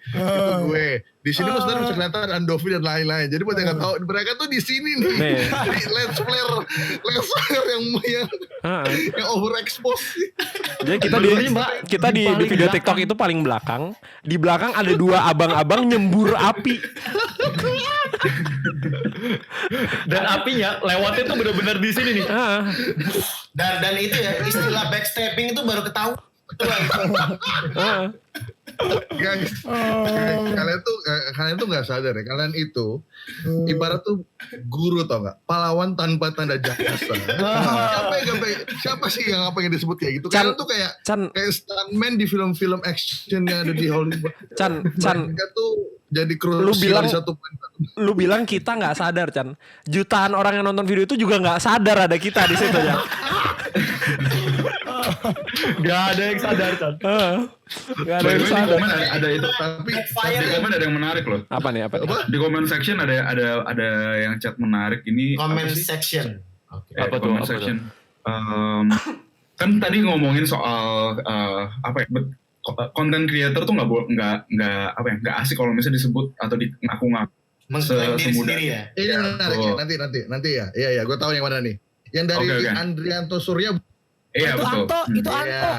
Di sini maksudnya bisa kelihatan Andovi dan lain-lain. Jadi buat yang nggak tahu, mereka tuh di sini nih. Jadi lens flare yang overexpose. Jadi kita di video TikTok itu paling belakang. Di belakang ada 2 abang-abang nyembur api. Dan apinya lewatnya tuh benar-benar di sini nih. Dan itu ya istilah backstepping itu baru ketahuan. Guys, kalian tuh nggak sadar ya, kalian itu ibarat tuh guru tau nggak, pahlawan tanpa tanda jasa. Siapa sih yang apa yang disebut kayak gitu? Kalian tuh kayak stuntman di film-film action yang ada di Hollywood. Mereka tuh jadi krusial di satu poin. Lu bilang kita nggak sadar, Chan. Jutaan orang yang nonton video itu juga nggak sadar ada kita di situ ya. Gak ada yang sadar, Chan. Gak ada yang sadar. Ada itu, tapi di komen ada yang menarik loh. Apa nih? Di comment section ada yang chat menarik ini. Comment section. Apa tuh? Comment section. Kan tadi ngomongin soal konten creator tuh nggak asik kalau misalnya disebut atau ngaku-ngaku mengklaim diri sendiri ya. Ini menarik ya, nanti ya. Iya, gue tahu yang mana nih. Yang dari Andrianto Surya. Iya betul. Itu Anto.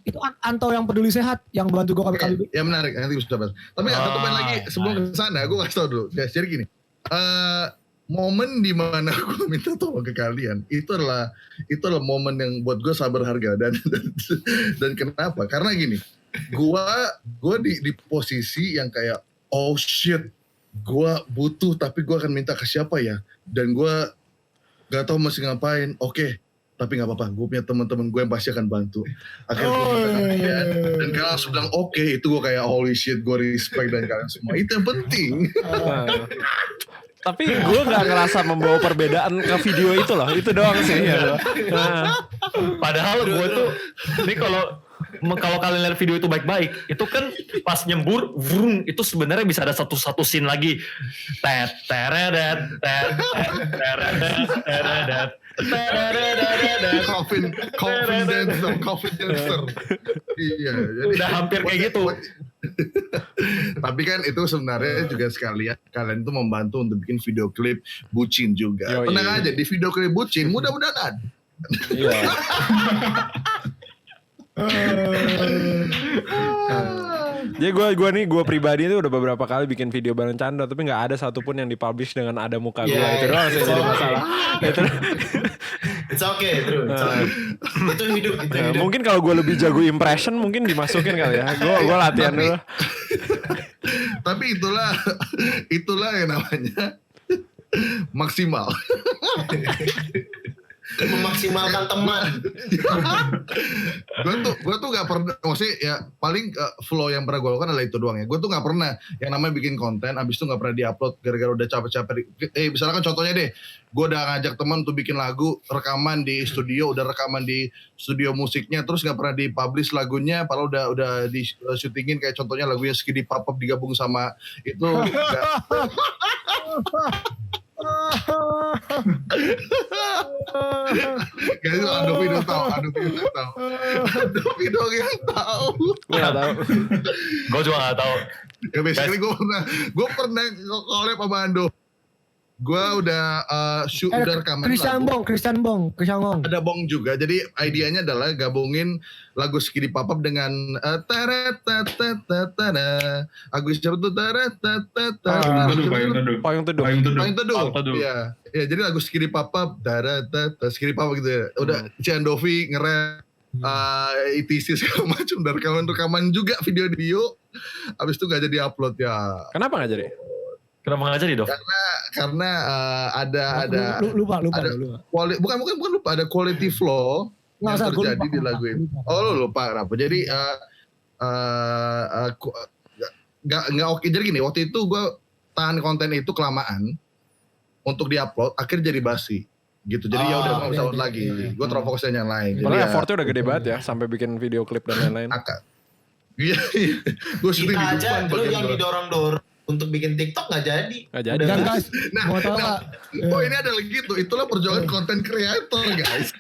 Itu Anto yang peduli sehat, yang bantu gue kali-kali. Ya menarik, nanti bisa bahas. Tapi satu poin lagi sebelum ke sana, gue kasih tau dulu. Jadi gini, momen di mana gue minta tolong ke kalian itu adalah momen yang buat gue sabar harga dan kenapa? Karena gini, gue di posisi yang kayak oh shit, gue butuh tapi gue akan minta ke siapa ya? Dan gue gak tahu mesti ngapain. Oke. Tapi gak apa-apa, gue punya teman-teman gue yang pasti akan bantu. Akhirnya gue minta kalian. Dan kalian langsung bilang oke, itu gue kayak holy shit, gue respect dan kalian semua. Itu yang penting. Tapi gue gak ngerasa membawa perbedaan ke video itu loh. Itu doang sih ya. Padahal gue tuh, ini kalau kalian lihat video itu baik-baik, itu kan pas nyembur, vrung, itu sebenarnya bisa ada satu scene lagi. Coffin dancer. Iya, jadi udah hampir kayak gitu. Tapi kan itu sebenarnya juga sekalian kalian tuh membantu untuk bikin video klip bucin juga. Tenang aja, di video klip bucin mudah-mudahan ada. Iya. Jadi gue pribadi itu udah beberapa kali bikin video bareng Chandra, tapi nggak ada satupun yang dipublish dengan ada muka gue. Itu doang sih jadi masalah. It's okay, true. Itu hidup. Mungkin kalau gue lebih jago impression mungkin dimasukin kali ya. Gue latihan dulu. Tapi itulah yang namanya maksimal. Memaksimalkan teman. gue tuh gak pernah, maksudnya ya paling flow yang pernah gue lakukan adalah itu doang ya. Gue tuh gak pernah yang namanya bikin konten abis itu gak pernah diupload gara-gara udah capek-capek. Misalnya kan contohnya deh, gue udah ngajak teman untuk bikin lagu, rekaman di studio, udah rekaman di studio musiknya, terus gak pernah dipublish lagunya, padahal udah di syutingin kayak contohnya lagunya Skidi Pop digabung sama itu. Kayaknya Adobe dong tahu. Adobe dong yang tahu. Gue gak tahu. Gue juga gak tahu. Ya basically gue pernah collab sama Ando. Gue udah shoot udah rekaman Christian Bong. Ada Bong juga. Jadi idenya adalah gabungin lagu Skidi Papap dengan Agus siapa tuh Payung Teduh. Iya. Ya, jadi lagu Skidi Papap Skidi Papap gitu ya. Udah Ciandovi nge-rap ITC segala macam dan rekaman juga video. Abis itu gak jadi upload ya. Kenapa gak jadi? Kenapa gak jadi, Dov? Karena ada lupa. Bukan lupa, ada quality flow yang terjadi di lagu ini. Oh lu lupa kenapa? Jadi nggak oke. Jadi gini, waktu itu gue tahan konten itu kelamaan untuk diupload, akhirnya jadi basi gitu. Jadi ya udah nggak usah upload lagi. Gue terfokus yang lain. Padahal effortnya udah gede banget ya sampai bikin video klip dan lain-lain. Iya. Gue syuting di kita aja depan lu yang didorong-dorong untuk bikin TikTok nggak jadi. Nggak jadi. Dan guys, mau tahu nggak? Oh ini ada lagi tuh, itulah perjuangan konten kreator guys.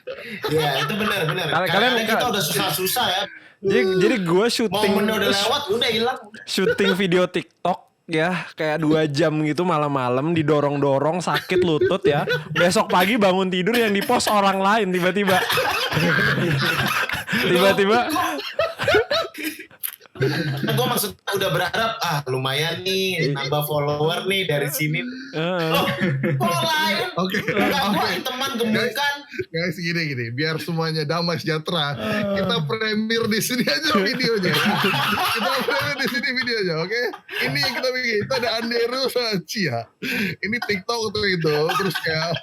Iya itu benar. Kalian Kita udah susah-susah ya. Jadi gue Momennya udah lewat, udah hilang. syuting video TikTok ya kayak 2 jam gitu malam-malam didorong-dorong sakit lutut ya. Besok pagi bangun tidur yang dipost orang lain tiba-tiba. Gue maksudnya udah berharap lumayan nih nambah follower nih dari sini. Loh, kok lain? Oke. Gue teman gemukan. Guys gini, biar semuanya damai sejahtera. Kita premier di sini aja videonya. Oke? Ini yang kita bikin. Itu ada Anderu sama Cia. Ini TikTok tuh itu. Terus kayak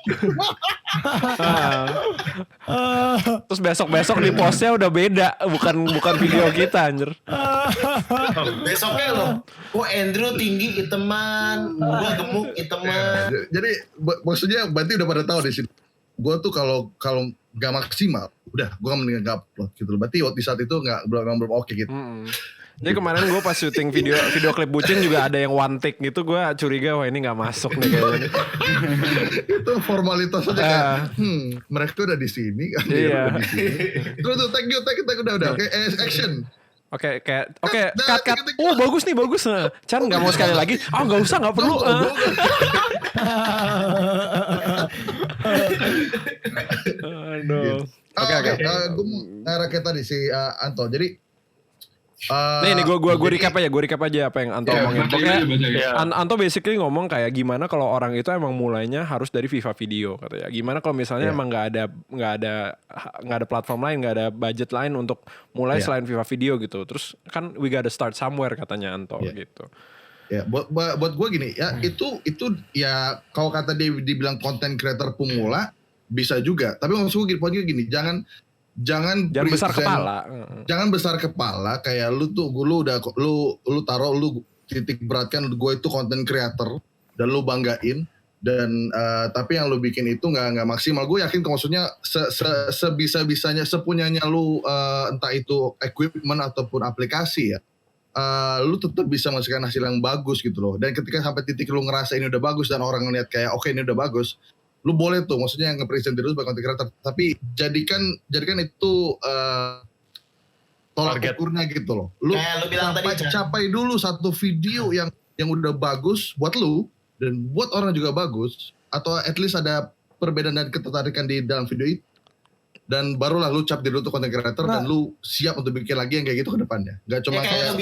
Terus besok-besok di postnya udah beda, bukan video kita anjir. Besoknya loh, Andrew tinggi iteman, gue gemuk iteman. jadi maksudnya berarti udah pada tahu di sini. Gue tuh kalau gak maksimal, udah gue mendingan gak upload gitu loh. Berarti waktu saat itu belum oke gitu. Jadi kemarin gue pas syuting video klip bucin juga ada yang one take gitu, gue curiga wah ini nggak masuk nih kayaknya. Itu formalitas aja kan. Mereka udah di sini kan. Iya. Udah di sini. Terus tuh tag udah. Oke, action. Oke, cut. Oh bagus nih. Chan nggak mau sekali lagi. Nggak usah, nggak perlu. Aduh. Oke. Gue mau ngarah kayak tadi si Anto. Jadi nih gue recap aja apa yang Anto omongin. Pokoknya Iya. Anto basically ngomong kayak gimana kalau orang itu emang mulainya harus dari FIFA video katanya. Gimana kalau misalnya emang nggak ada platform lain, nggak ada budget lain untuk mulai selain FIFA video gitu. Terus kan we gotta start somewhere katanya Anto gitu. ya buat gue gini ya, itu ya kalau kata dia dibilang konten creator pemula bisa juga. Tapi maksud gue gini, jangan besar kepala. Jangan besar kepala kayak lu taruh lu titik beratkan gue itu konten creator dan lu banggain dan tapi yang lu bikin itu nggak maksimal. Gue yakin maksudnya sebisa-bisanya sepunyanya lu entah itu equipment ataupun aplikasi ya, lu tetap bisa menghasilkan hasil yang bagus gitu loh. Dan ketika sampai titik lu ngerasa ini udah bagus dan orang ngeliat kayak oke, ini udah bagus, lu boleh tuh maksudnya nge-present diri lu sebagai content creator, tapi jadikan itu tolak ukurnya gitu loh. Lu Kayak lu bilang tadi, capai dulu satu video yang udah bagus buat lu dan buat orang juga bagus, atau at least ada perbedaan dan ketertarikan di dalam video itu, dan barulah lu cap diri lu tuh content creator dan lu siap untuk bikin lagi yang kayak gitu ke depannya. Gak cuma kayak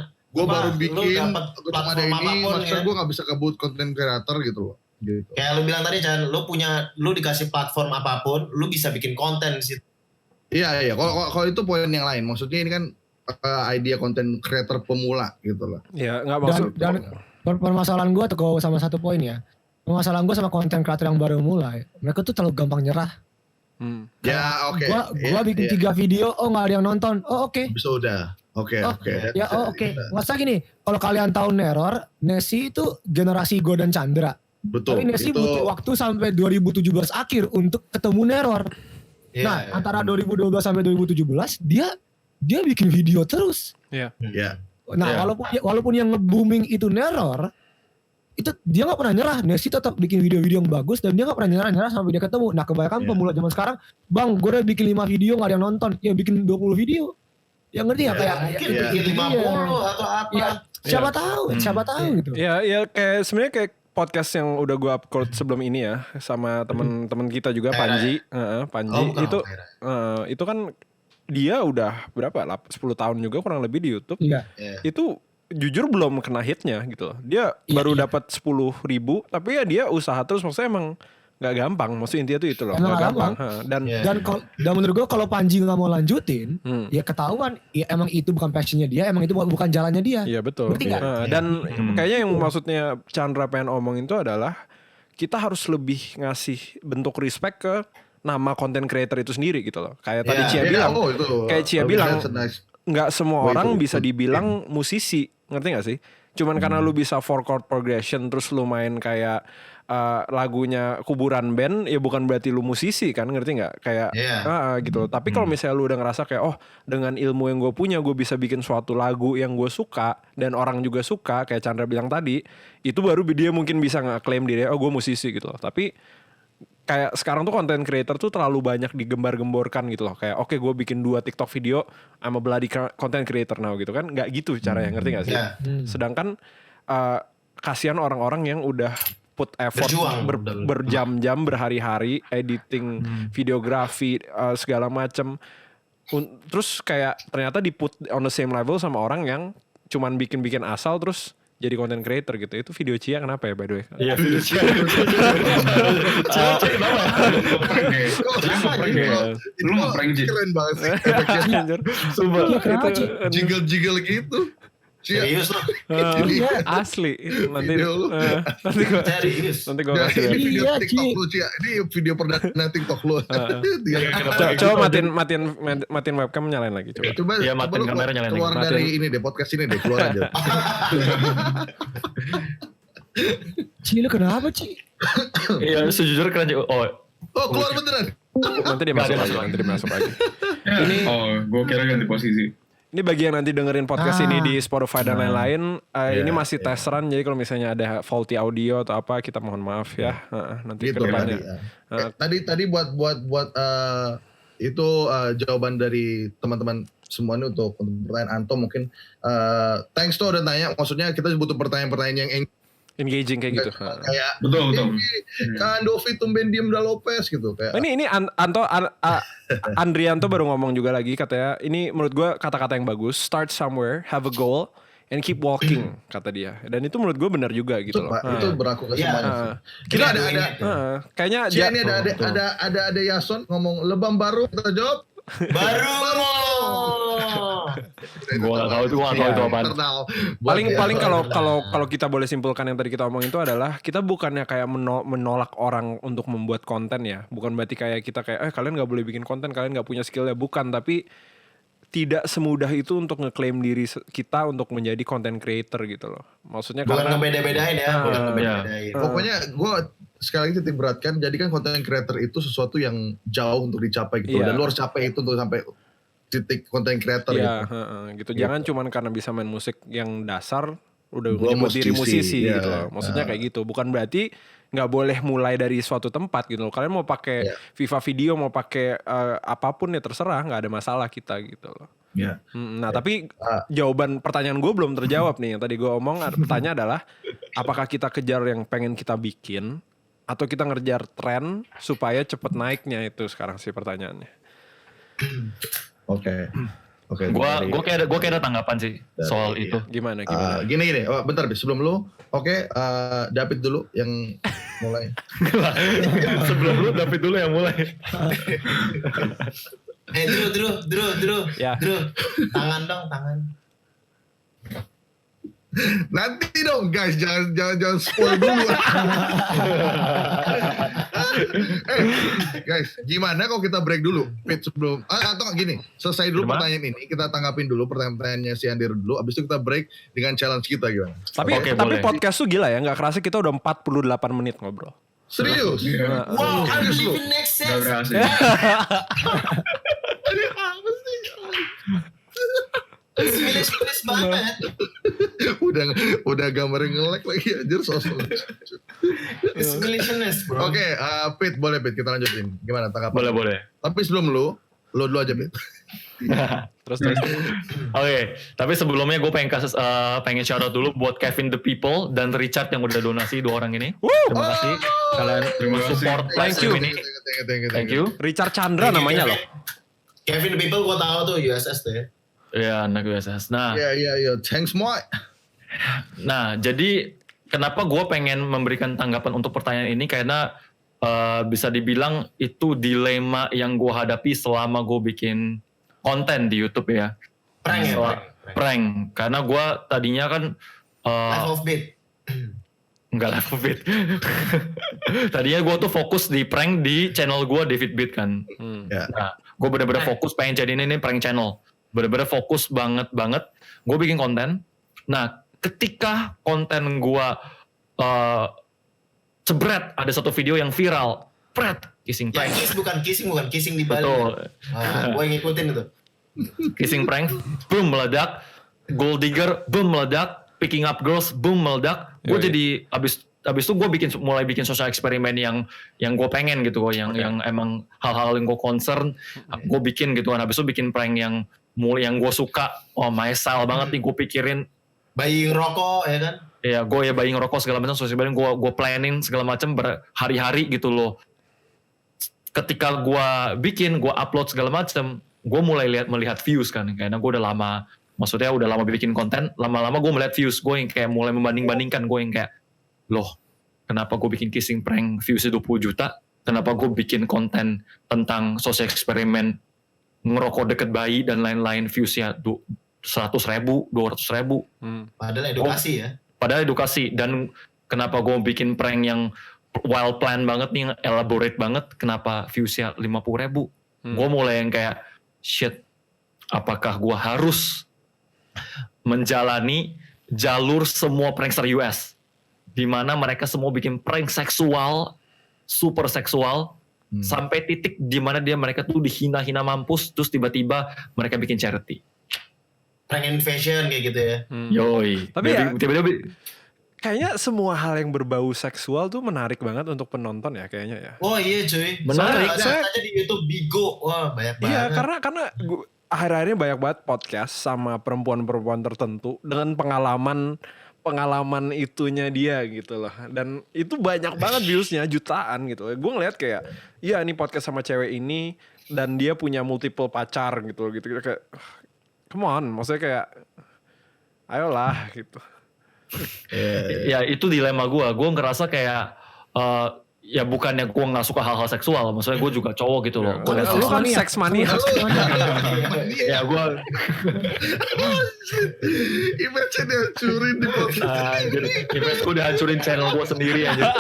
gue baru bikin cuma ada ini, maksudnya gue gak bisa kebut content creator gitu loh. Gitu. Kayak lu bilang tadi Chan, lu dikasih platform apapun, lu bisa bikin konten di situ. Iya. Kalau itu poin yang lain. Maksudnya ini kan idea konten creator pemula gitu lah. Ya nggak maksud. Dan permasalahan gue tuh sama satu poin ya. Permasalahan gue sama konten creator yang baru mulai, mereka tuh terlalu gampang nyerah. Ya oke. Gua bikin 3 video, nggak ada yang nonton. Oke. Bisa udah. Oke. Ya oke. Masa gini, kalau kalian tahu Neror, Nessie itu generasi gue dan Chandra. Betul. Tapi Nessie butuh waktu sampai 2017 akhir untuk ketemu Neror. Nah, antara 2012 sampai 2017 dia bikin video terus. Iya. Nah, walaupun yang nge-booming itu Neror, itu dia nggak pernah nyerah. Nessie tetap bikin video-video yang bagus dan dia nggak pernah nyerah sampai dia ketemu. Nah, kebanyakan pemula zaman sekarang, bang, gue udah bikin 5 video nggak ada yang nonton, ya bikin 20 video. Yang ngerti ya kayak mungkin bikin 50 atau apa. Ya, siapa tahu gitu. Ya kayak sebenarnya kayak podcast yang udah gue upload sebelum ini ya sama teman-teman kita juga Panji, itu kan dia udah berapa 10 tahun juga kurang lebih di YouTube. Iya. Itu jujur belum kena hitnya gitu loh. Dia baru dapat 10.000 tapi ya dia usaha terus, maksudnya emang nggak gampang. Maksudnya intinya tuh itu loh, nggak gampang. Dan menurut gue kalau Panji nggak mau lanjutin, ya ketahuan, ya emang itu bukan passionnya dia, emang itu bukan jalannya dia. Iya betul. Dan kayaknya yang maksudnya Chandra pengen omongin itu adalah kita harus lebih ngasih bentuk respect ke nama content creator itu sendiri gitu loh. Kayak tadi Cia bilang, nggak semua orang bisa dibilang musisi, ngerti nggak sih? cuman karena lu bisa 4 chord progression terus lu main kayak lagunya kuburan band, ya bukan berarti lu musisi kan, ngerti nggak? Kayak gitu. Tapi kalau misalnya lu udah ngerasa kayak dengan ilmu yang gue punya gue bisa bikin suatu lagu yang gue suka dan orang juga suka, kayak Chandra bilang tadi, itu baru dia mungkin bisa nge-claim diri gue musisi gitu loh. Tapi kayak sekarang tuh content creator tuh terlalu banyak digembar-gemborkan gitu loh. Kayak gue bikin 2 TikTok video, I'm a bloody content creator now gitu kan. Nggak gitu caranya, ngerti gak sih? Sedangkan kasihan orang-orang yang udah put effort berjam-jam, berhari-hari, editing, videografi, segala macem. Terus kayak ternyata di put on the same level sama orang yang cuman bikin-bikin asal terus jadi content creator gitu. Itu video Cia kenapa ya by the way? Iya, video Cia. Lu ngeprank Ji. Keren banget sih efeknya. Sumpah. Itu Jiggle-jiggle gitu. Cia. Serius loh. Asli. Nanti Video lu. nanti gue Serius. kasih Nah, lihat. ini video Iya, TikTok Ci. lu Cia. Ini video perdana TikTok lu. Coba matiin webcam, nyalain lagi coba. Coba Iya, matiin lu kamera, nyalain keluar lagi. dari ini deh, podcast ini deh, keluar aja. Ci, lu kenapa Ci? Iya, sejujurnya keren juga. Oh, keluar beneran. Nanti dia masuk lagi. Ini gue kira ganti posisi. Ini bagi yang nanti dengerin podcast ini di Spotify dan lain-lain, ini masih tes run, jadi kalau misalnya ada faulty audio atau apa, kita mohon maaf ya. Nanti Gitu kedepannya. tadi buat itu jawaban dari teman-teman semua ini untuk pertanyaan Anto mungkin thanks tuh udah tanya, maksudnya kita butuh pertanyaan-pertanyaan yang Engaging kayak gitu. kayak Betul. Kak Andovi tumben diem udah Lopez gitu kayak. Ini Andrianto baru ngomong juga lagi, katanya ini menurut gue kata-kata yang bagus. Start somewhere, have a goal, and keep walking, kata dia. Dan itu menurut gue benar juga gitu loh. Itu berlaku ke semuanya. Kita ada kayaknya ini ada Yason ngomong lebam baru, kita jawab Baru. Gue gak tahu itu apaan. paling kalau kita boleh simpulkan yang tadi kita omongin itu adalah kita bukannya kayak menolak orang untuk membuat konten ya, bukan berarti kayak kita kayak kalian nggak boleh bikin konten, kalian nggak punya skill ya, bukan, tapi tidak semudah itu untuk ngeklaim diri kita untuk menjadi content creator gitu loh. Maksudnya Bukan karena ngebeda-bedain ya, bukan ngebeda-bedain. Pokoknya gue sekali lagi titik beratkan, jadikan content creator itu sesuatu yang jauh untuk dicapai gitu. Dan lu harus capai itu untuk sampai titik content creator gitu. Jangan cuman karena bisa main musik yang dasar udah Gua nyebut diri musisi musisi, gitu loh. Maksudnya kayak gitu. Bukan berarti nggak boleh mulai dari suatu tempat gitu loh. Kalian mau pakai Viva Video, mau pakai apapun ya terserah, nggak ada masalah kita gitu loh. Nah tapi jawaban pertanyaan gue belum terjawab nih. Yang tadi gue omong, pertanyaan adalah apakah kita kejar yang pengen kita bikin atau kita ngejar tren supaya cepet naiknya, itu sekarang sih pertanyaannya. Oke. Gue kayak ada tanggapan sih soal itu. Gimana? Gini. Bentar, sebelum lu. David dulu yang mulai. Sebelum lu, David dulu yang mulai. Drew. Ya. Drew, tangan dong, tangan. Nanti dong guys, jangan spoil dulu. Guys, gimana kalau kita break dulu? Pit, sebelum atau gini, selesai dulu pertanyaan ini, kita tanggapin dulu pertanyaannya si Andir dulu, abis itu kita break dengan challenge kita gimana? Tapi boleh. podcast tuh gila ya, nggak kerasa kita udah 48 menit ngobrol. Serius? Wow, I don't Serius lu? even make Gak sense. berhasil. Milis banget. udah gambarnya nge-lag lagi anjir sosok. Milis bro. Oke, Pit, boleh Pit, kita lanjutin. Gimana tanggapan? Boleh. Tapi sebelum lu dulu aja Pit. Terus. Oke, tapi sebelumnya gue pengen shout out dulu buat Kevin the People dan Richard yang udah donasi 2 orang ini. Terima kasih kalian support live stream ini. Thank you. Richard Chandra namanya loh. Kevin the People gue tahu tuh USS tuh ya. Ya, anak USS. Nah, Iya. Thanks Moy. Nah, jadi kenapa gue pengen memberikan tanggapan untuk pertanyaan ini, karena bisa dibilang itu dilema yang gue hadapi selama gue bikin konten di YouTube ya. Prank ya? Prank. Karena gue tadinya kan Life of Beat. Enggak Life of Beat. Tadinya gue tuh fokus di prank di channel gue David Beat kan. Nah, gue bener-bener fokus pengen jadiin ini prank channel. Bener-bener fokus banget. Gue bikin konten. Nah, ketika konten gua cebret ada satu video yang viral, kissing Ya prank. bukan kissing di Bali. Betul. Nah, gue ngikutin itu. Kissing prank, boom meledak. Gold digger, boom meledak. Picking up girls, boom meledak. Gue jadi abis itu gue mulai bikin sosial eksperimen yang gue pengen gitu, yang emang hal-hal yang gue concern, gue bikin gitu kan. Abis itu bikin prank yang gue suka, my style banget nih, gue pikirin. Bayi rokok ya kan? Ya gue bayi ngerokok segala macam, sosial eksperimen gue planning segala macam berhari-hari gitu loh. Ketika gue bikin, gue upload segala macam, gue mulai melihat views kan, karena gue udah lama bikin konten, lama-lama gue melihat views, gue yang kayak mulai membanding-bandingkan, gue yang kayak, loh, kenapa gue bikin kissing prank viewsnya 20 juta, kenapa gue bikin konten tentang sosial eksperimen ngerokok deket bayi dan lain-lain viewsnya 100.000, 200.000. Padahal edukasi ya. Padahal edukasi, dan kenapa gue bikin prank yang well plan banget nih, elaborate banget, kenapa viewsnya 50.000. Gue mulai yang kayak, shit, apakah gue harus menjalani jalur semua prankster US, di mana mereka semua bikin prank seksual, super seksual, sampai titik di mana mereka tuh dihina-hina mampus, terus tiba-tiba mereka bikin charity. Prank invasion kayak gitu ya. Yoi. Tapi tiba-tiba kayaknya semua hal yang berbau seksual tuh menarik banget untuk penonton ya kayaknya ya. Oh iya cuy. Menarik. Soalnya aja di YouTube Bigo. Wah banyak banget. Iya, karena akhir-akhirnya banyak banget podcast sama perempuan-perempuan tertentu dengan pengalaman itunya dia gitu loh. Dan itu banyak banget viewsnya, jutaan gitu. Gue ngeliat kayak, iya nih podcast sama cewek ini dan dia punya multiple pacar gitu kayak, come on, maksudnya kayak, ayolah gitu. ya itu dilema gue ngerasa kayak ya bukannya gue nggak suka hal-hal seksual, maksudnya gue juga cowok gitu loh. Lu kan seks mania. Ya gue Image-nya dihancurin di podcast. image gue udah hancurin channel gue sendiri aja.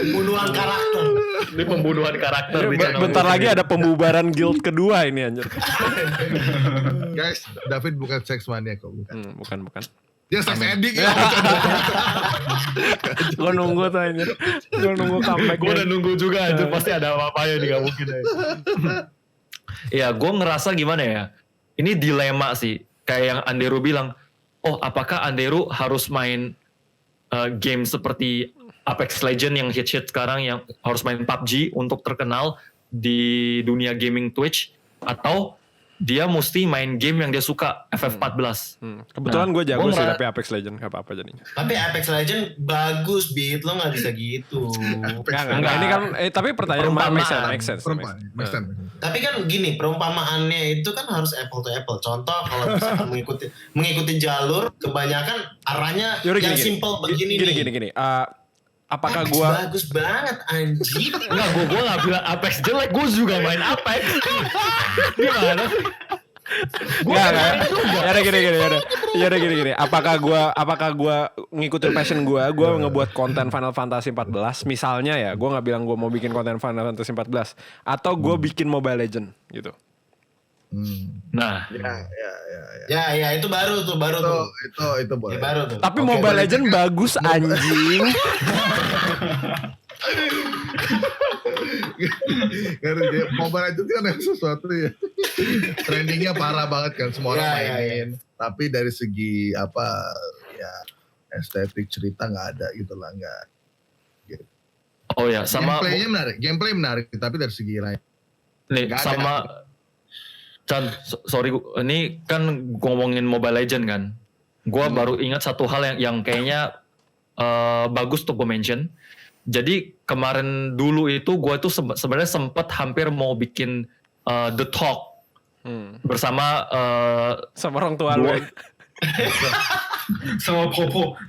Pembunuhan karakter. Ini pembunuhan karakter di channel. Bentar lagi ada pembubaran guild kedua ini anjir. Guys, David bukan seks mania kok. Bukan. Bukan. Dia seks addict ya. Gue nunggu tuh anjir. Gue nunggu comeback. Gue udah nunggu juga anjir, pasti ada apa-apanya nih, gak mungkin aja. Ya gue ngerasa gimana ya, ini dilema sih. Kayak yang Anderu bilang, oh apakah Anderu harus main game seperti Apex Legends yang hit sekarang, yang harus main PUBG untuk terkenal di dunia gaming Twitch, atau dia mesti main game yang dia suka, FF14. Kebetulan gue jago gua sih tapi Apex Legends gak apa-apa jadinya. Tapi Apex Legends bagus, Beat. Lo gak bisa gitu. Enggak. Ini kan tapi pertanyaan make sense. Perempuan. Make sense. Tapi kan gini, perumpamaannya itu kan harus apple to apple. Contoh kalau misalkan mengikuti jalur, kebanyakan arahnya Yaudah, yang simple begini nih. Gini. Apakah Apex gue bagus banget anjir. Enggak, gue gak bilang Apex jelek, gue juga main Apex. Gimana sih? Yaudah gini. Apakah gue ngikutin passion gue ngebuat konten Final Fantasy 14 misalnya ya, gue nggak bilang gue mau bikin konten Final Fantasy 14 atau gue bikin Mobile Legend gitu. Nah, Ya itu baru tuh. Itu boleh. Ya, baru tuh. Tapi Oke, Mobile boleh Legend juga. bagus anjing. Karena dia Mobile Legends kan yang sesuatu ya. Trendingnya parah banget kan, semua orang mainin. Tapi dari segi estetik cerita nggak ada gitu lah, nggak. oh ya sama Gameplay menarik, tapi dari segi lain. nih Nggak ada. sama Chan, sorry, ini kan ngomongin Mobile Legend kan. Gue baru ingat satu hal yang kayaknya bagus untuk gue mention. Jadi kemarin dulu itu gue tuh sebenarnya sempet hampir mau bikin The Talk bersama Sama orang tua lu. Sama Popo.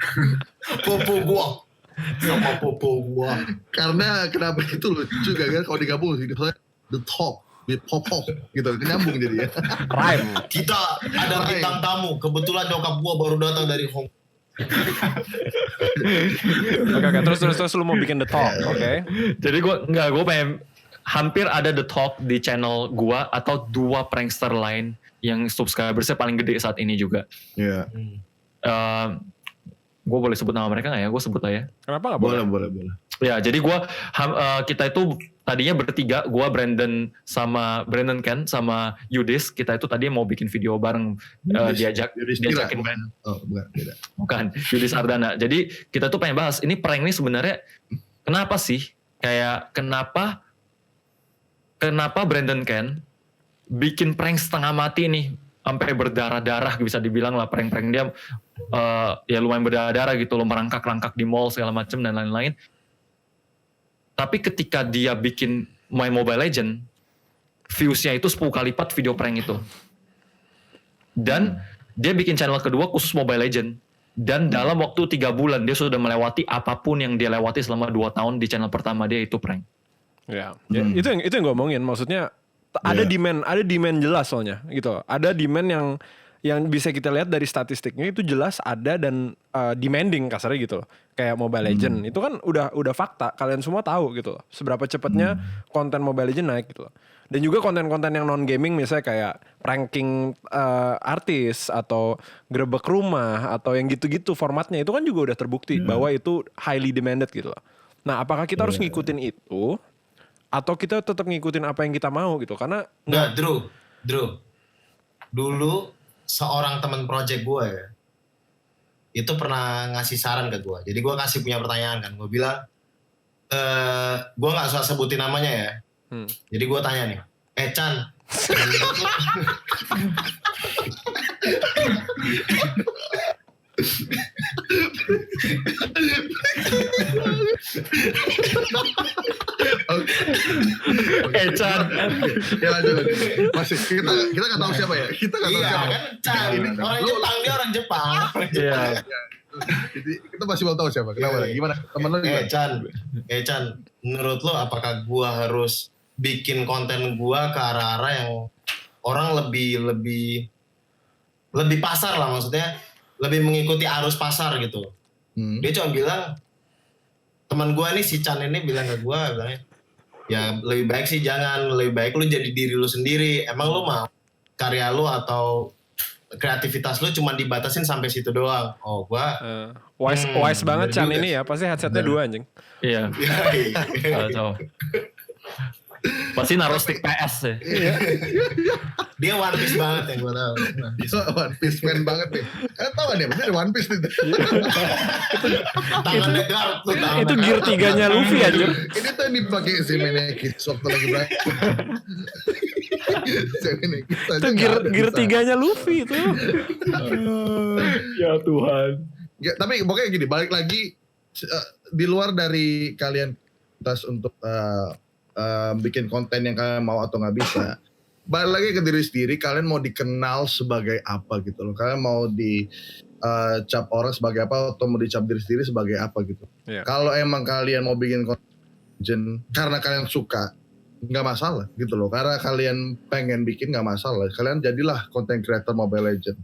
Sama popo gua. Karena kenapa itu lucu juga kan kalau digabung sih, The Talk with Popo gitu, nyambung jadi ya. Rhyme. Kita ada bintang tamu. Kebetulan nyokap gua baru datang dari Hong Kong. Oke. Terus lu mau bikin The Talk, oke? Jadi gue pengen hampir ada The Talk di channel gue atau 2 prankster lain yang subscribersnya paling gede saat ini juga. Iya. gue boleh sebut nama mereka nggak ya? Gue sebut lah ya. Kenapa nggak boleh? Boleh. Ya, jadi kita itu tadinya bertiga, gue Brandon Ken sama Yudis, kita itu tadi mau bikin video bareng, diajakin main. Oh, bukan, beda. Bukan, Yudis Ardana. Jadi kita tuh pengen bahas, ini prank ini sebenarnya kenapa sih? Kayak kenapa Brandon Ken bikin prank setengah mati nih, sampai berdarah-darah bisa dibilang lah, prank-prank dia ya lumayan berdarah-darah gitu loh, merangkak-rangkak di mall segala macem dan lain-lain. Tapi ketika dia bikin main Mobile Legend, views-nya itu 10 kali lipat video prank itu. Dan dia bikin channel kedua khusus Mobile Legend. Dan dalam waktu 3 bulan dia sudah melewati apapun yang dia lewati selama 2 tahun di channel pertama dia, itu prank. Ya, itu yang gue omongin. Maksudnya ada demand jelas soalnya gitu. Ada demand yang bisa kita lihat dari statistiknya itu jelas ada dan demanding kasarnya gitu. Kayak Mobile Legend itu kan udah fakta, kalian semua tahu gitu. Seberapa cepatnya konten Mobile Legend naik gitu. Dan juga konten-konten yang non gaming misalnya kayak pranking artis atau gerebek rumah atau yang gitu-gitu formatnya itu kan juga udah terbukti bahwa itu highly demanded gitu. Nah, apakah kita harus ngikutin itu atau kita tetap ngikutin apa yang kita mau gitu? Karena Nggak, Drew. Dulu seorang teman project gue ya, itu pernah ngasih saran ke gue. Jadi gue kasih punya pertanyaan kan. Gue bilang, gue gak usah sebutin namanya ya. Jadi gue tanya nih, Chan. Chan. Ya lanjut. Masih kita nggak tahu siapa ya. Kita nggak tahu Iya siapa. kan, Chan. Orang Jepang, dia orang Jepang. Iya. Jadi kita masih belum tahu siapa. Kenapa? Gimana? Temen lo gimana? Chan, menurut lo apakah gua harus bikin konten gua ke arah-arah yang orang lebih pasar lah, maksudnya lebih mengikuti arus pasar gitu. Dia cuma bilang, teman gua nih si Chan ini bilang ke gua, bilangnya, ya lebih baik sih jangan, lebih baik lu jadi diri lu sendiri. Emang lu mau karya lu atau kreativitas lu cuma dibatasin sampai situ doang. Oh, gua wise banget Chan juga. ini ya, pasti headsetnya 2 anjing. Iya. Tahu. Pasti naruh stick PS ya. dia One Piece banget yang gua tahu. Bisa One Piece fan banget nih. Kalian tahu kan ya? Bener One Piece itu. Tangannya guard tuh. Itu gear 3-nya Luffy anjir. Ini tuh yang dipakai Zemeckis waktu lagi berakhir. Zemeckis aja Itu nggak ada gear bisa. 3-nya Luffy itu. Ya Tuhan. Ya, tapi pokoknya gini, balik lagi di luar dari kalian tas untuk bikin konten yang kalian mau atau nggak bisa, balik lagi ke diri sendiri, kalian mau dikenal sebagai apa gitu loh, kalian mau dicap orang sebagai apa atau mau dicap diri sendiri sebagai apa gitu. Iya. Kalau emang kalian mau bikin konten karena kalian suka, nggak masalah gitu loh, karena kalian pengen bikin nggak masalah, kalian jadilah content creator Mobile Legend.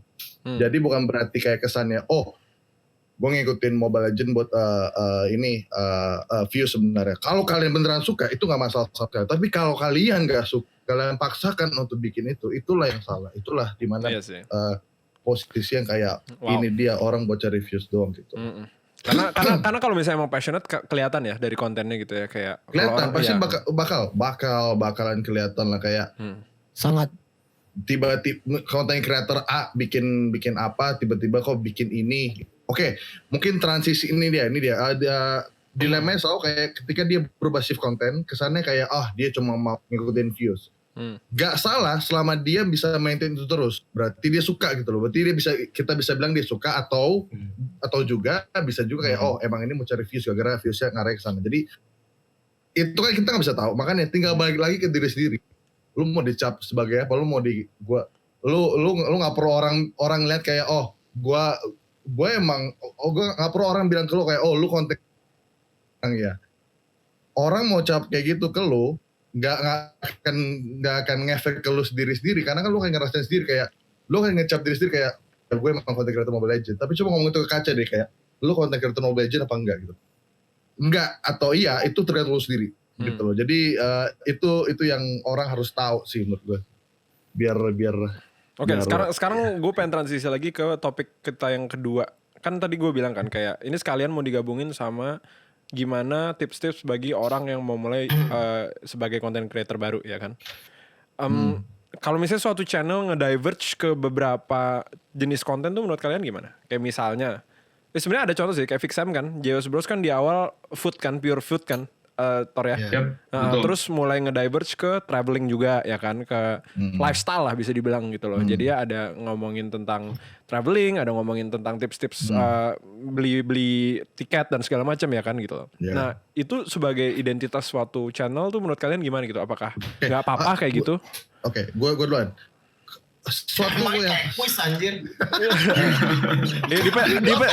Jadi bukan berarti kayak kesannya, oh gue ngikutin Mobile Legend buat view sebenarnya. Kalau kalian beneran suka, itu nggak masalah sekali. Tapi kalau kalian nggak suka, kalian paksakan untuk bikin itu, itulah yang salah. Itulah dimana Iya sih. posisi yang kayak ini dia orang buat cari views doang gitu. Karena kalau misalnya emang passionate kelihatan ya dari kontennya gitu ya, kayak Kelihatan, pasti ya. bakalan kelihatan lah, kayak Sangat. tiba-tiba konten creator A bikin apa, tiba-tiba kok bikin ini. Oke, mungkin transisi ini dia ada dilemanya soal kayak ketika dia berubah shift konten, kesannya kayak dia cuma mau ngikutin views. Gak salah selama dia bisa maintain itu terus, berarti dia suka gitu loh. Berarti kita bisa bilang dia suka atau juga bisa juga kayak emang ini mau cari views gara-gara viewsnya ngarah ke sana. Jadi itu kan kita nggak bisa tahu, makanya tinggal balik lagi ke diri sendiri. Lu mau dicap sebagai apa? Lu mau lu nggak perlu orang lihat kayak gue nggak perlu orang bilang ke lu kayak lu konten ya. Orang mau cap kayak gitu ke lu nggak akan ngefek ke lu sendiri karena kan lu kayak ngerasain sendiri, kayak lu kayak ngecap diri sendiri kayak gue emang konten creator Mobile Legend, tapi coba ngomong itu ke kaca deh, kayak lu konten creator Mobile Legend apa enggak gitu. Enggak atau iya, itu tergantung lu sendiri gitu loh. Jadi itu yang orang harus tahu sih menurut gue, biar Oke, sekarang gue pengen transisi lagi ke topik kita yang kedua. Kan tadi gue bilang kan kayak ini sekalian mau digabungin sama gimana tips-tips bagi orang yang mau mulai sebagai content creator baru ya kan. Kalau misalnya suatu channel ngediverge ke beberapa jenis konten tuh menurut kalian gimana? Kayak misalnya, sebenarnya ada contoh sih kayak Fixam kan, JOS Bros kan di awal food kan, pure food kan. Tor ya. Terus mulai ngediverge ke traveling juga ya kan, ke lifestyle lah bisa dibilang gitu loh. Jadi ya ada ngomongin tentang traveling, ada ngomongin tentang tips-tips beli tiket dan segala macam ya kan gitu loh. Nah itu sebagai identitas suatu channel tuh menurut kalian gimana gitu? Apakah nggak apa-apa kayak gitu? Oke, gue duluan. Suatu yang kuis anjir.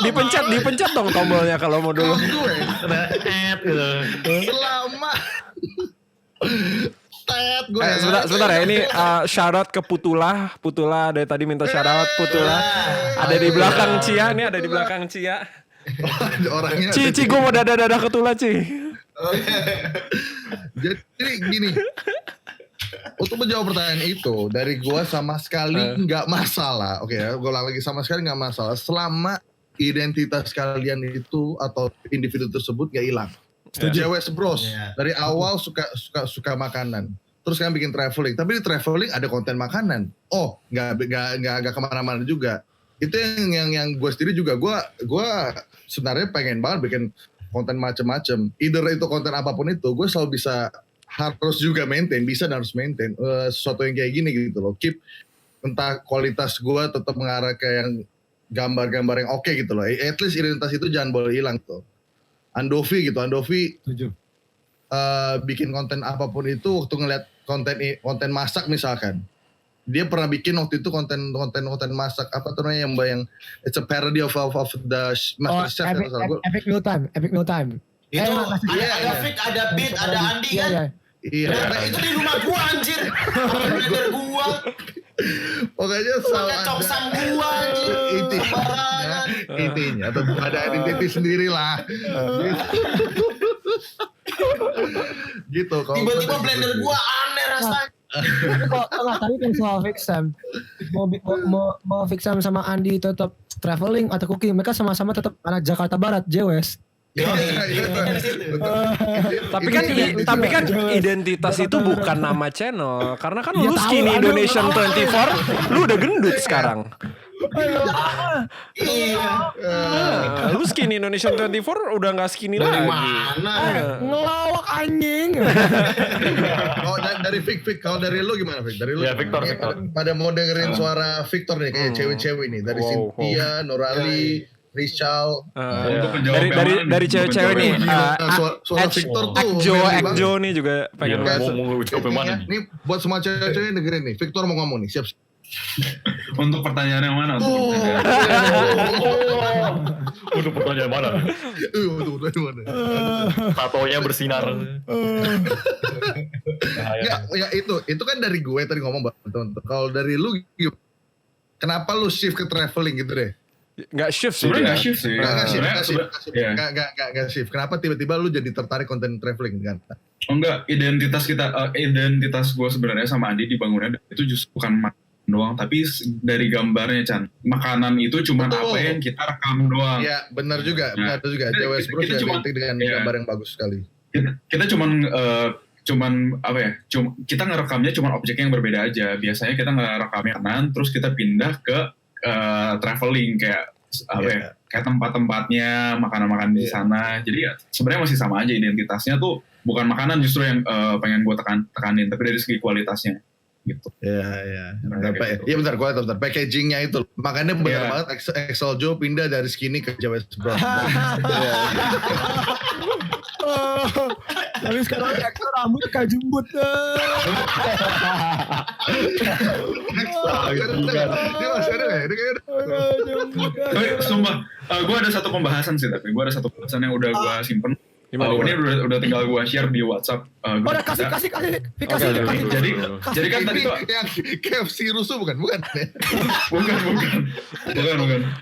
Dipencet dong tombolnya kalau mau dulu. Selama gue. Sebentar ya, ini shout out ke Putula dari tadi minta shout out Putula. Ada di belakang Cia, nih ada di belakang Cia. Orangnya. Ci, gue mau dadah ketula Ci. Jadi gini. Untuk menjawab pertanyaan itu, dari gue sama sekali nggak masalah. Oke ya, gue ulang lagi, sama sekali nggak masalah. Selama identitas kalian itu atau individu tersebut nggak hilang. JOS Bros dari awal suka makanan. Terus kan bikin traveling. Tapi di traveling ada konten makanan. Oh, nggak kemana-mana juga. Itu yang gue sendiri juga. Gue sebenarnya pengen banget bikin konten macem-macem. Either itu konten apapun itu, gue selalu harus juga maintain, bisa dan harus maintain sesuatu yang kayak gini gitu loh. Keep entah kualitas gue tetap mengarah ke yang gambar-gambar yang oke gitu loh. At least identitas itu jangan boleh hilang tuh. Andovi bikin konten apapun itu, waktu ngeliat konten masak misalkan, dia pernah bikin waktu itu konten masak apa tuh namanya yang it's a parody of the Master Chef. Epic No Time. Itu ada Fik, ada Beat, ada Andi kan. Iya. Itu di rumah gua anjir. Blender gua. Pokoknya selalu ada coksam gua anjir. Intinya atau ada identitas sendiri lah. Gitu. Tiba-tiba blender gua aneh rasanya. Tapi kan soal Fixam, mau Fixam sama Andi tetap traveling atau cooking, mereka sama-sama tetap anak Jakarta Barat, JOS. Tapi kan identitas itu bukan nama channel, karena kan lu Skinny Indonesian 24, lu udah gendut sekarang. Lu Skinny Indonesian 24 udah nggak skinny lagi. Mana? Ngelawak anjing. Oh, dari Vic. Kalau dari lu gimana, Vic? Dari lu? Ya, Victor. Pada mau dengerin suara Victor nih, kayak cewek-cewek nih, dari Cynthia, Nurali, Rizal. Dari cewek-cewek nih. Suara Victor tuh. Ekjo nih juga pengen ngomong coba mana. Nih buat semua cewek-cewek dengerin nih. Victor mau ngomong nih, siap. Untuk pertanyaan yang mana? Untuk pertanyaan mana? Tatonya bersinar. Ya itu kan dari gue tadi ngomong teman-teman. Kalau dari lu, kenapa lu shift ke traveling gitu deh? Nggak shift sih. Sebenarnya nggak shift sih. Nggak shift. Kenapa tiba-tiba lu jadi tertarik konten traveling kan? Oh enggak, identitas gue sebenarnya sama Andi dibangunnya itu justru bukan makan doang, tapi dari gambarnya Chan. Makanan itu cuma apa yang kita rekam doang. Iya, benar juga. JOS Bros juga identik dengan gambar yang bagus sekali. Kita kita ngerekamnya cuma objek yang berbeda aja. Biasanya kita ngerekamnya kanan, terus kita pindah ke traveling kayak kayak tempat-tempatnya, makanan-makanan di sana. Jadi ya, sebenarnya masih sama aja, identitasnya tuh bukan makanan justru yang pengen gue tekanin, tapi dari segi kualitasnya gitu. Iya. Iya bentar, kualitas bentar. Packagingnya itu, makanya benar banget Excel Joe pindah dari skinny ke JOS Bros. Tapi sekarang Excel rambut kayak jembut. Dia masih ada nggak? Sumpah, gue ada satu pembahasan sih, tapi gue ada satu pembahasan yang udah gue simpen. Ini udah tinggal gue share di WhatsApp. Udah kasih. Jadi kan tadi tuh yang KFC rusuh bukan? Bukan.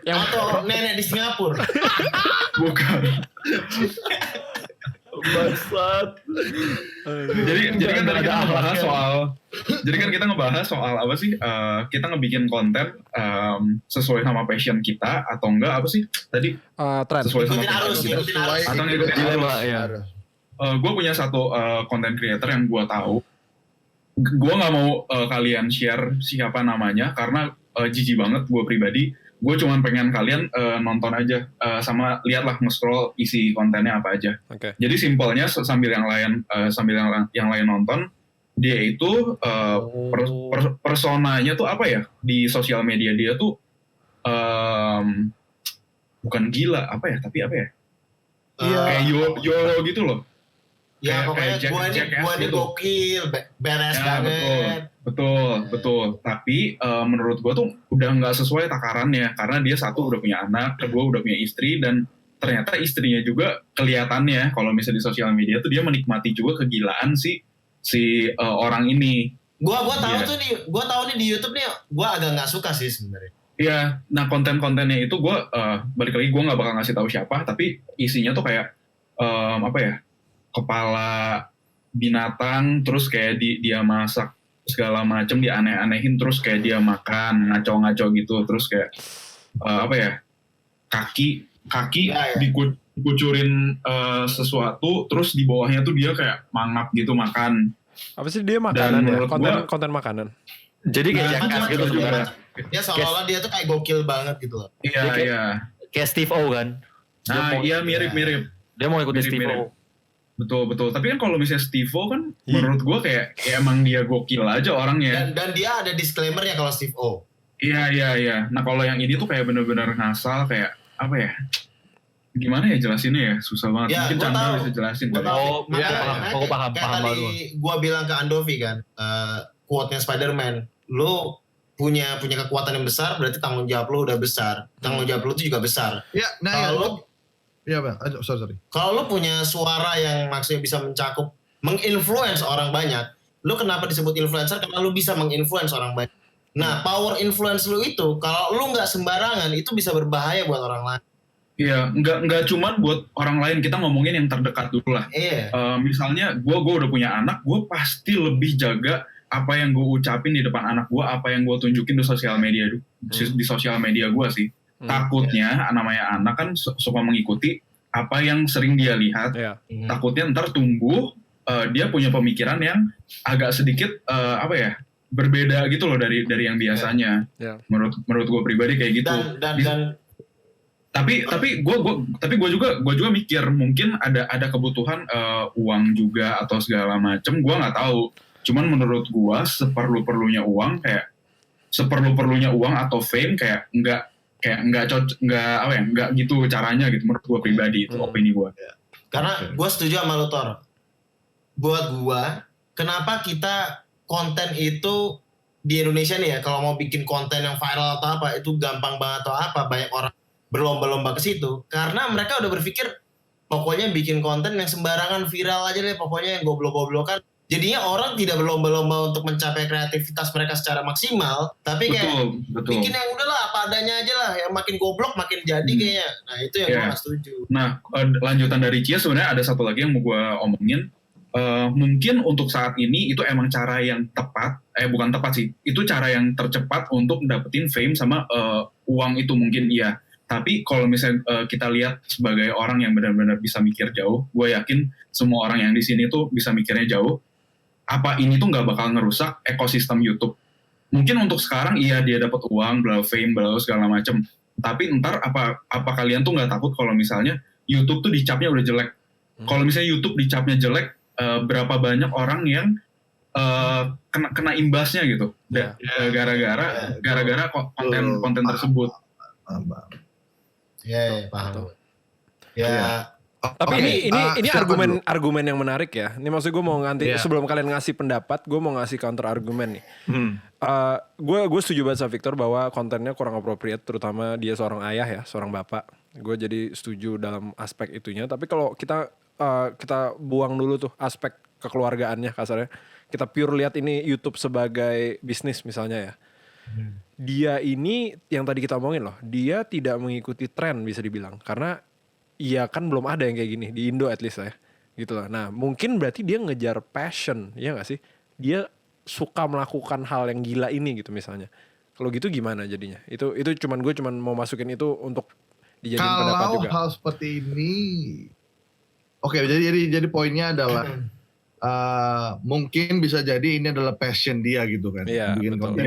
Atau nenek di Singapura. Bukan. Bangsat. Jadi kan tadi kita ngebahas soal apa sih? Kita ngebikin konten sesuai sama passion kita atau enggak apa sih? Tadi Tren. sesuai sama Ikutin arus, passion kita. ikutin arus. Atau ngikutin Dilema, arus. ya. Gue punya satu content creator yang gue tahu. Gue nggak mau kalian share siapa namanya karena jijik banget gue pribadi. Gue cuma pengen kalian nonton aja sama lihatlah nge-scroll isi kontennya apa aja. Oke. Jadi simpelnya sambil yang lain nonton, dia itu personanya tuh apa ya di sosial media dia tuh bukan gila apa ya tapi apa ya? Kayak YOLO gitu loh. Ya Kayak pokoknya gue ini gitu. gokil, beres Ya, banget. betul. Tapi menurut gue tuh udah nggak sesuai takarannya karena dia satu udah punya anak, kedua udah punya istri dan ternyata istrinya juga kelihatannya kalau misalnya di sosial media tuh dia menikmati juga kegilaan si orang ini. Gue tahu Iya. tuh nih, gue tahu nih di YouTube nih, gue agak nggak suka sih sebenarnya. Iya, nah konten-kontennya itu gue balik lagi gue nggak bakal ngasih tahu siapa, tapi isinya tuh kayak apa ya, kepala binatang, terus kayak dia masak segala macem, dia aneh-anehin, terus kayak dia makan ngaco-ngaco gitu, terus kayak apa ya, kaki Ya. dikucurin sesuatu, terus di bawahnya tuh dia kayak mangap gitu makan. Apa sih dia makanan ya? menurut Konten makanan. Jadi kayak Nah, Jackass gitu macam-macam juga. sebenarnya. Ya seolah-olah dia tuh kayak gokil banget gitu loh. Iya, Dia iya. Kayak Steve O kan. Nah, iya mirip-mirip. Dia mau ikutin Steve Mirip-mirip. O. Betul. Tapi kan kalau misalnya Steve-O kan Iya. menurut gue kayak emang dia gokil aja orangnya. Dan dia ada disclaimer ya kalau Steve O. Iya. Nah kalau yang ini tuh kayak bener-bener ngasal kayak apa ya? Gimana ya jelasinnya ya? Susah banget. Ya, Mungkin gua Chandra tahu. bisa jelasin. Gua kali. tahu. Oh, iya, paham. Aku paham Kayak banget. tadi gue bilang ke Andovi kan, quote-nya Spider-Man, lo punya kekuatan yang besar, berarti tanggung jawab lo udah besar. Tanggung jawab lo itu juga besar. Ya, nah ya. Kalau Iya bang, sorry. kalau lo punya suara yang maksudnya bisa mencakup, menginfluence orang banyak, lo kenapa disebut influencer? Karena lo bisa menginfluence orang banyak. Nah, power influence lo itu, kalau lo nggak sembarangan, itu bisa berbahaya buat orang lain. Iya, nggak cuman buat orang lain, kita ngomongin yang terdekat dulu lah. Iya. Misalnya gue udah punya anak, gue pasti lebih jaga apa yang gue ucapin di depan anak gue, apa yang gue tunjukin di sosial media di sosial media gue sih. Takutnya namanya anak kan suka mengikuti apa yang sering dia lihat. Iya. Takutnya ntar tumbuh dia punya pemikiran yang agak sedikit apa ya, berbeda gitu loh dari yang biasanya. Iya. Menurut gue pribadi kayak gitu. Dan Tapi gue juga mikir mungkin ada kebutuhan uang juga atau segala macem, gue nggak tahu. Cuman menurut gue seperlunya uang atau fame kayak nggak gitu caranya gitu menurut gue pribadi, itu opini gue. karena gue setuju sama lo Tor. Buat gue, kenapa kita konten itu di Indonesia nih ya, kalau mau bikin konten yang viral atau apa, itu gampang banget atau apa, banyak orang berlomba-lomba ke situ. Karena mereka udah berpikir, pokoknya bikin konten yang sembarangan viral aja deh, pokoknya yang goblok-goblokan. Jadinya orang tidak berlomba-lomba untuk mencapai kreativitas mereka secara maksimal, tapi kayak Betul. bikin yang udahlah apa adanya aja lah, yang makin goblok makin jadi kayaknya. Nah itu yang gue gak setuju. Nah, lanjutan dari Cia sebenarnya ada satu lagi yang mau gue omongin. Mungkin untuk saat ini itu emang cara yang tepat, bukan tepat sih, itu cara yang tercepat untuk dapetin fame sama uang itu mungkin iya. Tapi kalau misalnya kita lihat sebagai orang yang benar-benar bisa mikir jauh, gue yakin semua orang yang di sini tuh bisa mikirnya jauh. Apa ini tuh nggak bakal ngerusak ekosistem YouTube? Mungkin untuk sekarang iya dia dapat uang, fame, segala macem. Tapi ntar apa kalian tuh nggak takut kalau misalnya YouTube tuh dicapnya udah jelek? Kalau misalnya YouTube dicapnya jelek, berapa banyak orang yang kena imbasnya gitu, gara-gara konten tersebut. Iya, paham. Ya, Tapi ini argumen yang menarik ya. Ini maksud gue mau sebelum kalian ngasih pendapat, gue mau ngasih counter argumen nih. Gue setuju banget sama Victor bahwa kontennya kurang appropriate, terutama dia seorang ayah ya, seorang bapak. Gue jadi setuju dalam aspek itunya. Tapi kalau kita buang dulu tuh aspek kekeluargaannya kasarnya. Kita pure lihat ini YouTube sebagai bisnis misalnya ya. Dia ini yang tadi kita omongin loh, dia tidak mengikuti tren bisa dibilang, karena iya kan belum ada yang kayak gini di Indo at least ya. gitu lah. Nah mungkin berarti dia ngejar passion, ya nggak sih? Dia suka melakukan hal yang gila ini gitu misalnya. Kalau gitu gimana jadinya? Itu gue cuman mau masukin itu untuk dijadiin pendapat Kalau juga. hal seperti ini, oke, jadi poinnya adalah mungkin bisa jadi ini adalah passion dia gitu kan, Iya, bikin betul. konten.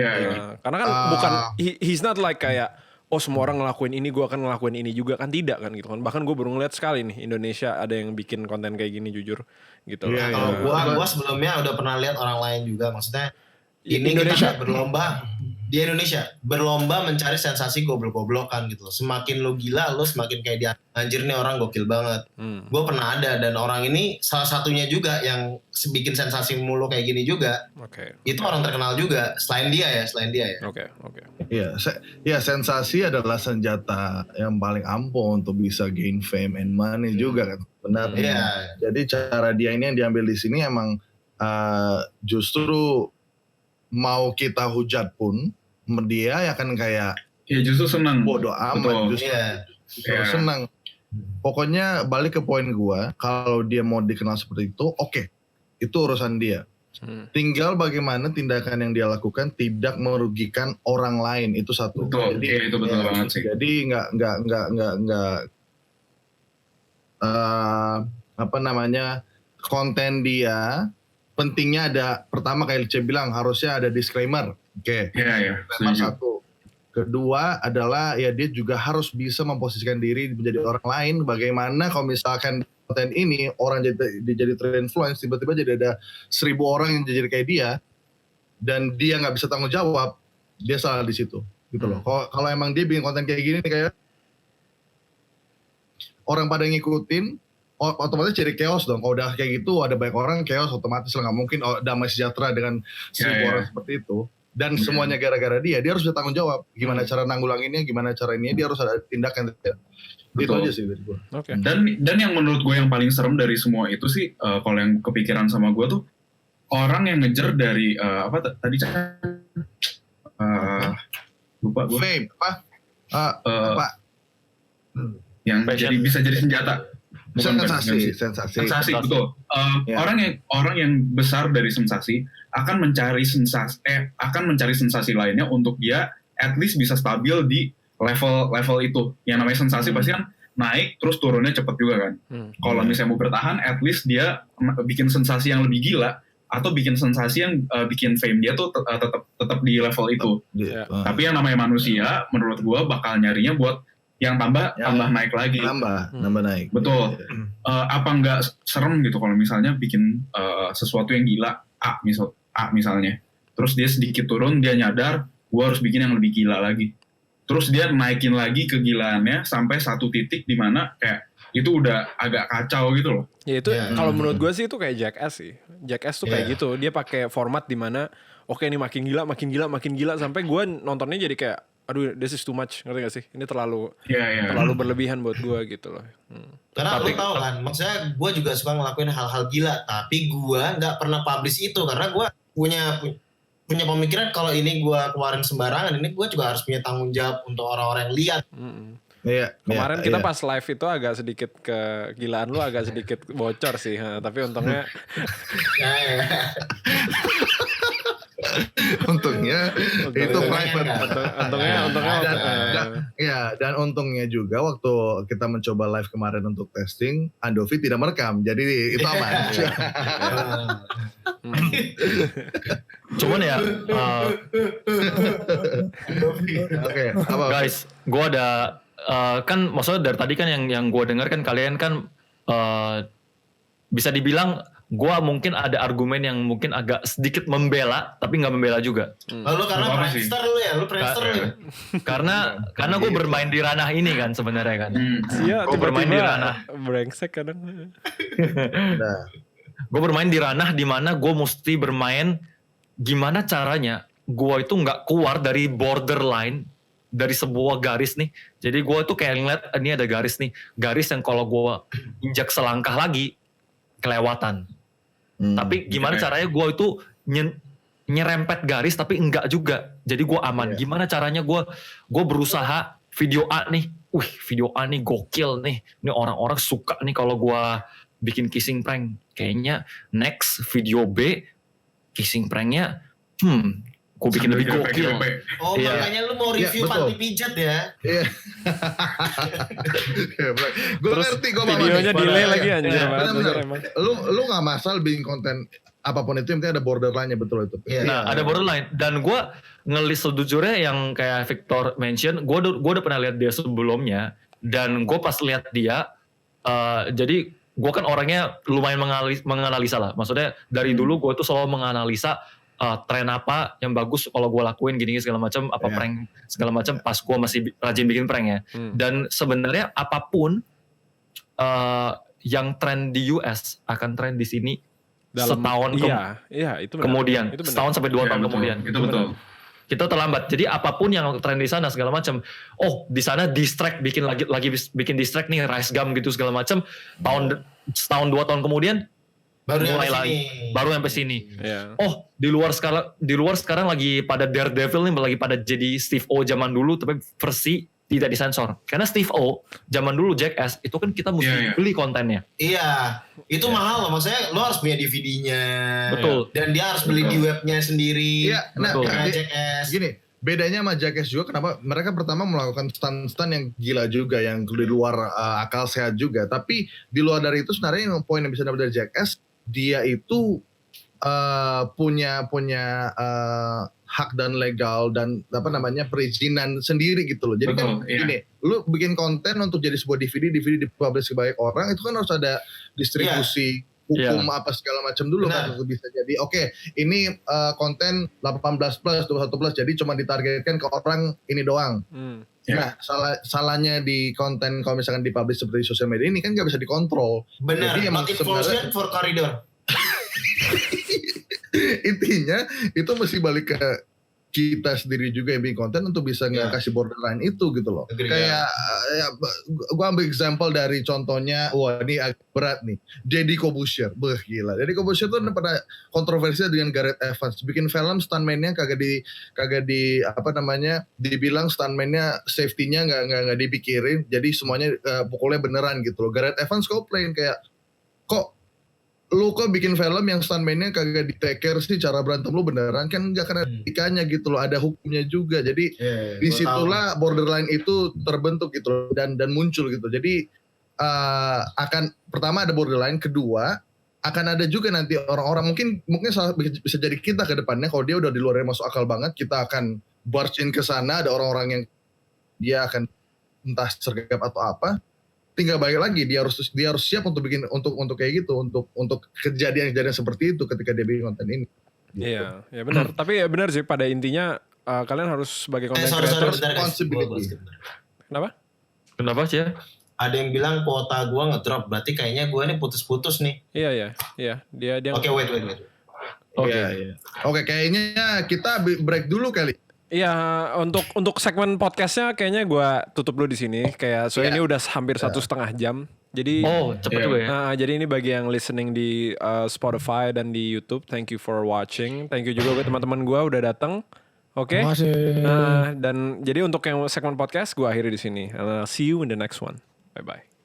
Karena kan bukan he's not like kayak semua orang ngelakuin ini, gue akan ngelakuin ini juga kan, tidak kan gitu kan. Bahkan gue baru ngeliat sekali nih Indonesia ada yang bikin konten kayak gini jujur gitu. Iya, Kalau gua sebelumnya udah pernah lihat orang lain juga, maksudnya ini Indonesia kita berlomba di Indonesia berlomba mencari sensasi goblok-goblokan gitu loh. Semakin lu gila, lu semakin kayak dia anjir nih orang gokil banget. Gue pernah ada, dan orang ini salah satunya juga yang bikin sensasi mulu kayak gini juga. Itu orang terkenal juga selain dia ya. Oke. Iya, sensasi adalah senjata yang paling ampuh untuk bisa gain fame and money juga kan, benar. Iya. Jadi cara dia ini yang diambil di sini emang justru mau kita hujat pun dia akan kayak Ya justru senang. bodoh amat, justru senang. Pokoknya balik ke poin gua, kalau dia mau dikenal seperti itu, oke, itu urusan dia. Tinggal bagaimana tindakan yang dia lakukan tidak merugikan orang lain, itu satu. Betul, Jadi itu betul banget sih. jadi nggak konten dia pentingnya ada, pertama kayak Lice bilang harusnya ada disclaimer. Oke. Iya, Disclaimer satu. Kedua adalah ya dia juga harus bisa memposisikan diri menjadi orang lain. Bagaimana kalau misalkan konten ini orang jadi terinfluence, tiba-tiba jadi ada 1.000 orang yang jadi kayak dia dan dia nggak bisa tanggung jawab, dia salah di situ gitu loh. Kalau emang dia bikin konten kayak gini kayak orang pada ngikutin, otomatis jadi chaos dong. Kalau udah kayak gitu ada banyak orang, chaos otomatis lah, nggak mungkin damai sejahtera dengan 1.000 orang seperti itu. Dan semuanya gara-gara dia harus bisa tanggung jawab. Gimana cara nanggulanginnya, gimana cara ini, dia harus ada tindakan. Itu aja sih dari gue. Dan yang menurut gue yang paling serem dari semua itu sih, kalau yang kepikiran sama gue tuh, orang yang ngejar dari, lupa gue. Fame, Yang bisa jadi senjata. Sensasi, betul. Orang yang besar dari sensasi akan mencari sensasi lainnya untuk dia at least bisa stabil di level itu. Yang namanya sensasi pasti kan naik terus turunnya cepet juga kan. Kalau misalnya mau bertahan, at least dia bikin sensasi yang lebih gila atau bikin sensasi yang bikin fame dia tuh tetap di level itu. Tapi yang namanya manusia, menurut gua bakal nyarinya buat yang tambah naik lagi. Nambah naik. Betul. Apa nggak serem gitu kalau misalnya bikin sesuatu yang gila, A misalnya. Terus dia sedikit turun, dia nyadar, gue harus bikin yang lebih gila lagi. Terus dia naikin lagi kegilaannya sampai satu titik di mana kayak itu udah agak kacau gitu loh. Ya itu kalau menurut gue sih itu kayak Jackass sih. Jackass tuh kayak gitu. Dia pakai format di mana oke ini makin gila sampai gue nontonnya jadi kayak aduh, this is too much, ngerti gak sih? Ini terlalu berlebihan buat gue gitu loh. Karena lu tau kan, maksudnya gue juga suka ngelakuin hal-hal gila, tapi gue nggak pernah publish itu karena gue punya pemikiran kalau ini gue keluarin sembarangan, ini gue juga harus punya tanggung jawab untuk orang-orang yang lihat. Kemarin kita pas live itu agak sedikit kegilaan lu agak sedikit bocor sih, tapi untungnya untungnya itu private. Dan untungnya juga waktu kita mencoba live kemarin untuk testing, Andovi tidak merekam, jadi itu aman. Cuman ya, guys, gue ada kan maksudnya dari tadi kan yang gue dengar kan kalian kan bisa dibilang gue mungkin ada argumen yang mungkin agak sedikit membela tapi nggak membela juga. Lu karena prankster lu ya, lu prankster lu. Karena gue bermain di ranah ini kan sebenarnya kan. Iya, gue bermain di ranah brengsek kadang. Gue bermain di ranah di mana gue mesti bermain gimana caranya gue itu nggak keluar dari borderline dari sebuah garis nih. Jadi gue tuh kayak ngeliat ini ada garis nih, garis yang kalau gue injak selangkah lagi kelewatan. Tapi gimana caranya gue itu nyerempet garis tapi enggak juga. Jadi gue aman. Gimana caranya gue berusaha video A nih. Video A nih gokil nih. Ini orang-orang suka nih kalau gue bikin kissing prank. Kayaknya next video B kissing pranknya, gue bikin lebih gokil. Oh Iya. makanya lu mau review betul. panti pijat ya? Iya. Gue Terus ngerti kok videonya delay lagi anjir. Iya, banget, bener-bener. bener emang. Lu nggak masalah bikin konten apapun itu, yang penting ada borderline-nya, betul itu. Iya. Nah, ada borderline. Dan gue ngelis sejujurnya yang kayak Victor mention, gue udah pernah lihat dia sebelumnya. Dan gue pas lihat dia, jadi gue kan orangnya lumayan menganalisa lah. Maksudnya dari dulu gue tuh selalu menganalisa tren apa yang bagus kalau gue lakuin gini segala macam, apa Iya. prank segala macam pas gue masih rajin bikin prank ya. Dan sebenarnya apapun yang tren di US akan tren di sini setahun Iya, itu benar. kemudian, Itu benar. setahun sampai 2 tahun kemudian. Itu betul. Kita terlambat. Jadi apapun yang tren di sana segala macam. Oh, di sana distract bikin lagi bikin distract nih rice gum gitu segala macam. Setahun 2 tahun kemudian Baru mulai sampai lagi. sini. Baru sampai sini. Iya. Oh, di luar sekarang lagi pada Daredevil nih, lagi pada jadi Steve O zaman dulu tapi versi tidak disensor. Karena Steve O zaman dulu Jackass itu kan kita mesti Iya, iya. beli kontennya. Iya, itu mahal loh. Maksudnya lo harus punya DVD-nya. Betul. Dan dia harus beli di webnya sendiri. Iya, nah, Betul. Kayak be- Jackass. gini, bedanya sama Jackass juga, kenapa mereka pertama melakukan stunt-stunt yang gila juga, yang di luar akal sehat juga. Tapi di luar dari itu sebenarnya yang poin yang bisa dapat dari Jackass, dia itu punya hak dan legal dan apa namanya perizinan sendiri gitu loh. Jadi kan Betul, iya. gini, lu bikin konten untuk jadi sebuah DVD dipublish ke banyak orang, itu kan harus ada distribusi hukum apa segala macam dulu kan, untuk bisa jadi oke, ini konten 18 plus 21 plus, jadi cuma ditargetkan ke orang ini doang. Ya. Nah, salahnya di konten kalau misalkan dipublish seperti sosial media ini kan nggak bisa dikontrol. Benar, Jadi emang not enforcement for corridor. Intinya itu mesti balik ke kita sendiri juga yang bikin konten untuk bisa nggak kasih borderline itu gitu loh. Agree, Kayak gua ambil example dari contohnya, wah ini agak berat nih, Deddy Corbuzier, gila. Deddy Corbuzier tuh pada kontroversi dengan Gareth Evans, bikin film stuntman-nya kagak di apa namanya, dibilang stuntman-nya safety-nya nggak dipikirin, jadi semuanya pukulnya beneran gitu loh. Gareth Evans komplain kayak, kok lu kok bikin film yang stuntman-nya kagak di take care sih, cara berantem lu beneran kan nggak kena etikanya gitu loh, ada hukumnya juga. Jadi disitulah borderline itu terbentuk gitu loh, dan muncul gitu. Jadi akan pertama ada borderline, kedua akan ada juga nanti orang-orang mungkin bisa jadi kita ke depannya, kalau dia udah di luar masuk akal banget, kita akan barge in ke sana, ada orang-orang yang dia akan entah sergap atau apa. Tinggal balik lagi, dia harus siap untuk bikin untuk kayak gitu, untuk kejadian-kejadian seperti itu ketika dia bikin konten ini. Gitu. Iya, ya benar. Tapi ya benar sih, pada intinya kalian harus sebagai content creator. responsibility. Kenapa? Kenapa sih ya? Ada yang bilang kuota gua ngedrop, berarti kayaknya gua ini putus-putus nih. Iya. Dia Oke, wait. Oke. Iya. Oke, kayaknya kita break dulu kali. Iya, untuk segmen podcastnya kayaknya gue tutup dulu di sini. Kayak soalnya ini udah hampir 1,5 jam. Jadi Cepet juga ya. jadi ini bagi yang listening di Spotify dan di YouTube, thank you for watching. Thank you juga buat teman-teman gue udah datang. Oke. Makasih. Dan jadi untuk yang segmen podcast gue akhiri di sini. And I'll see you in the next one. Bye bye.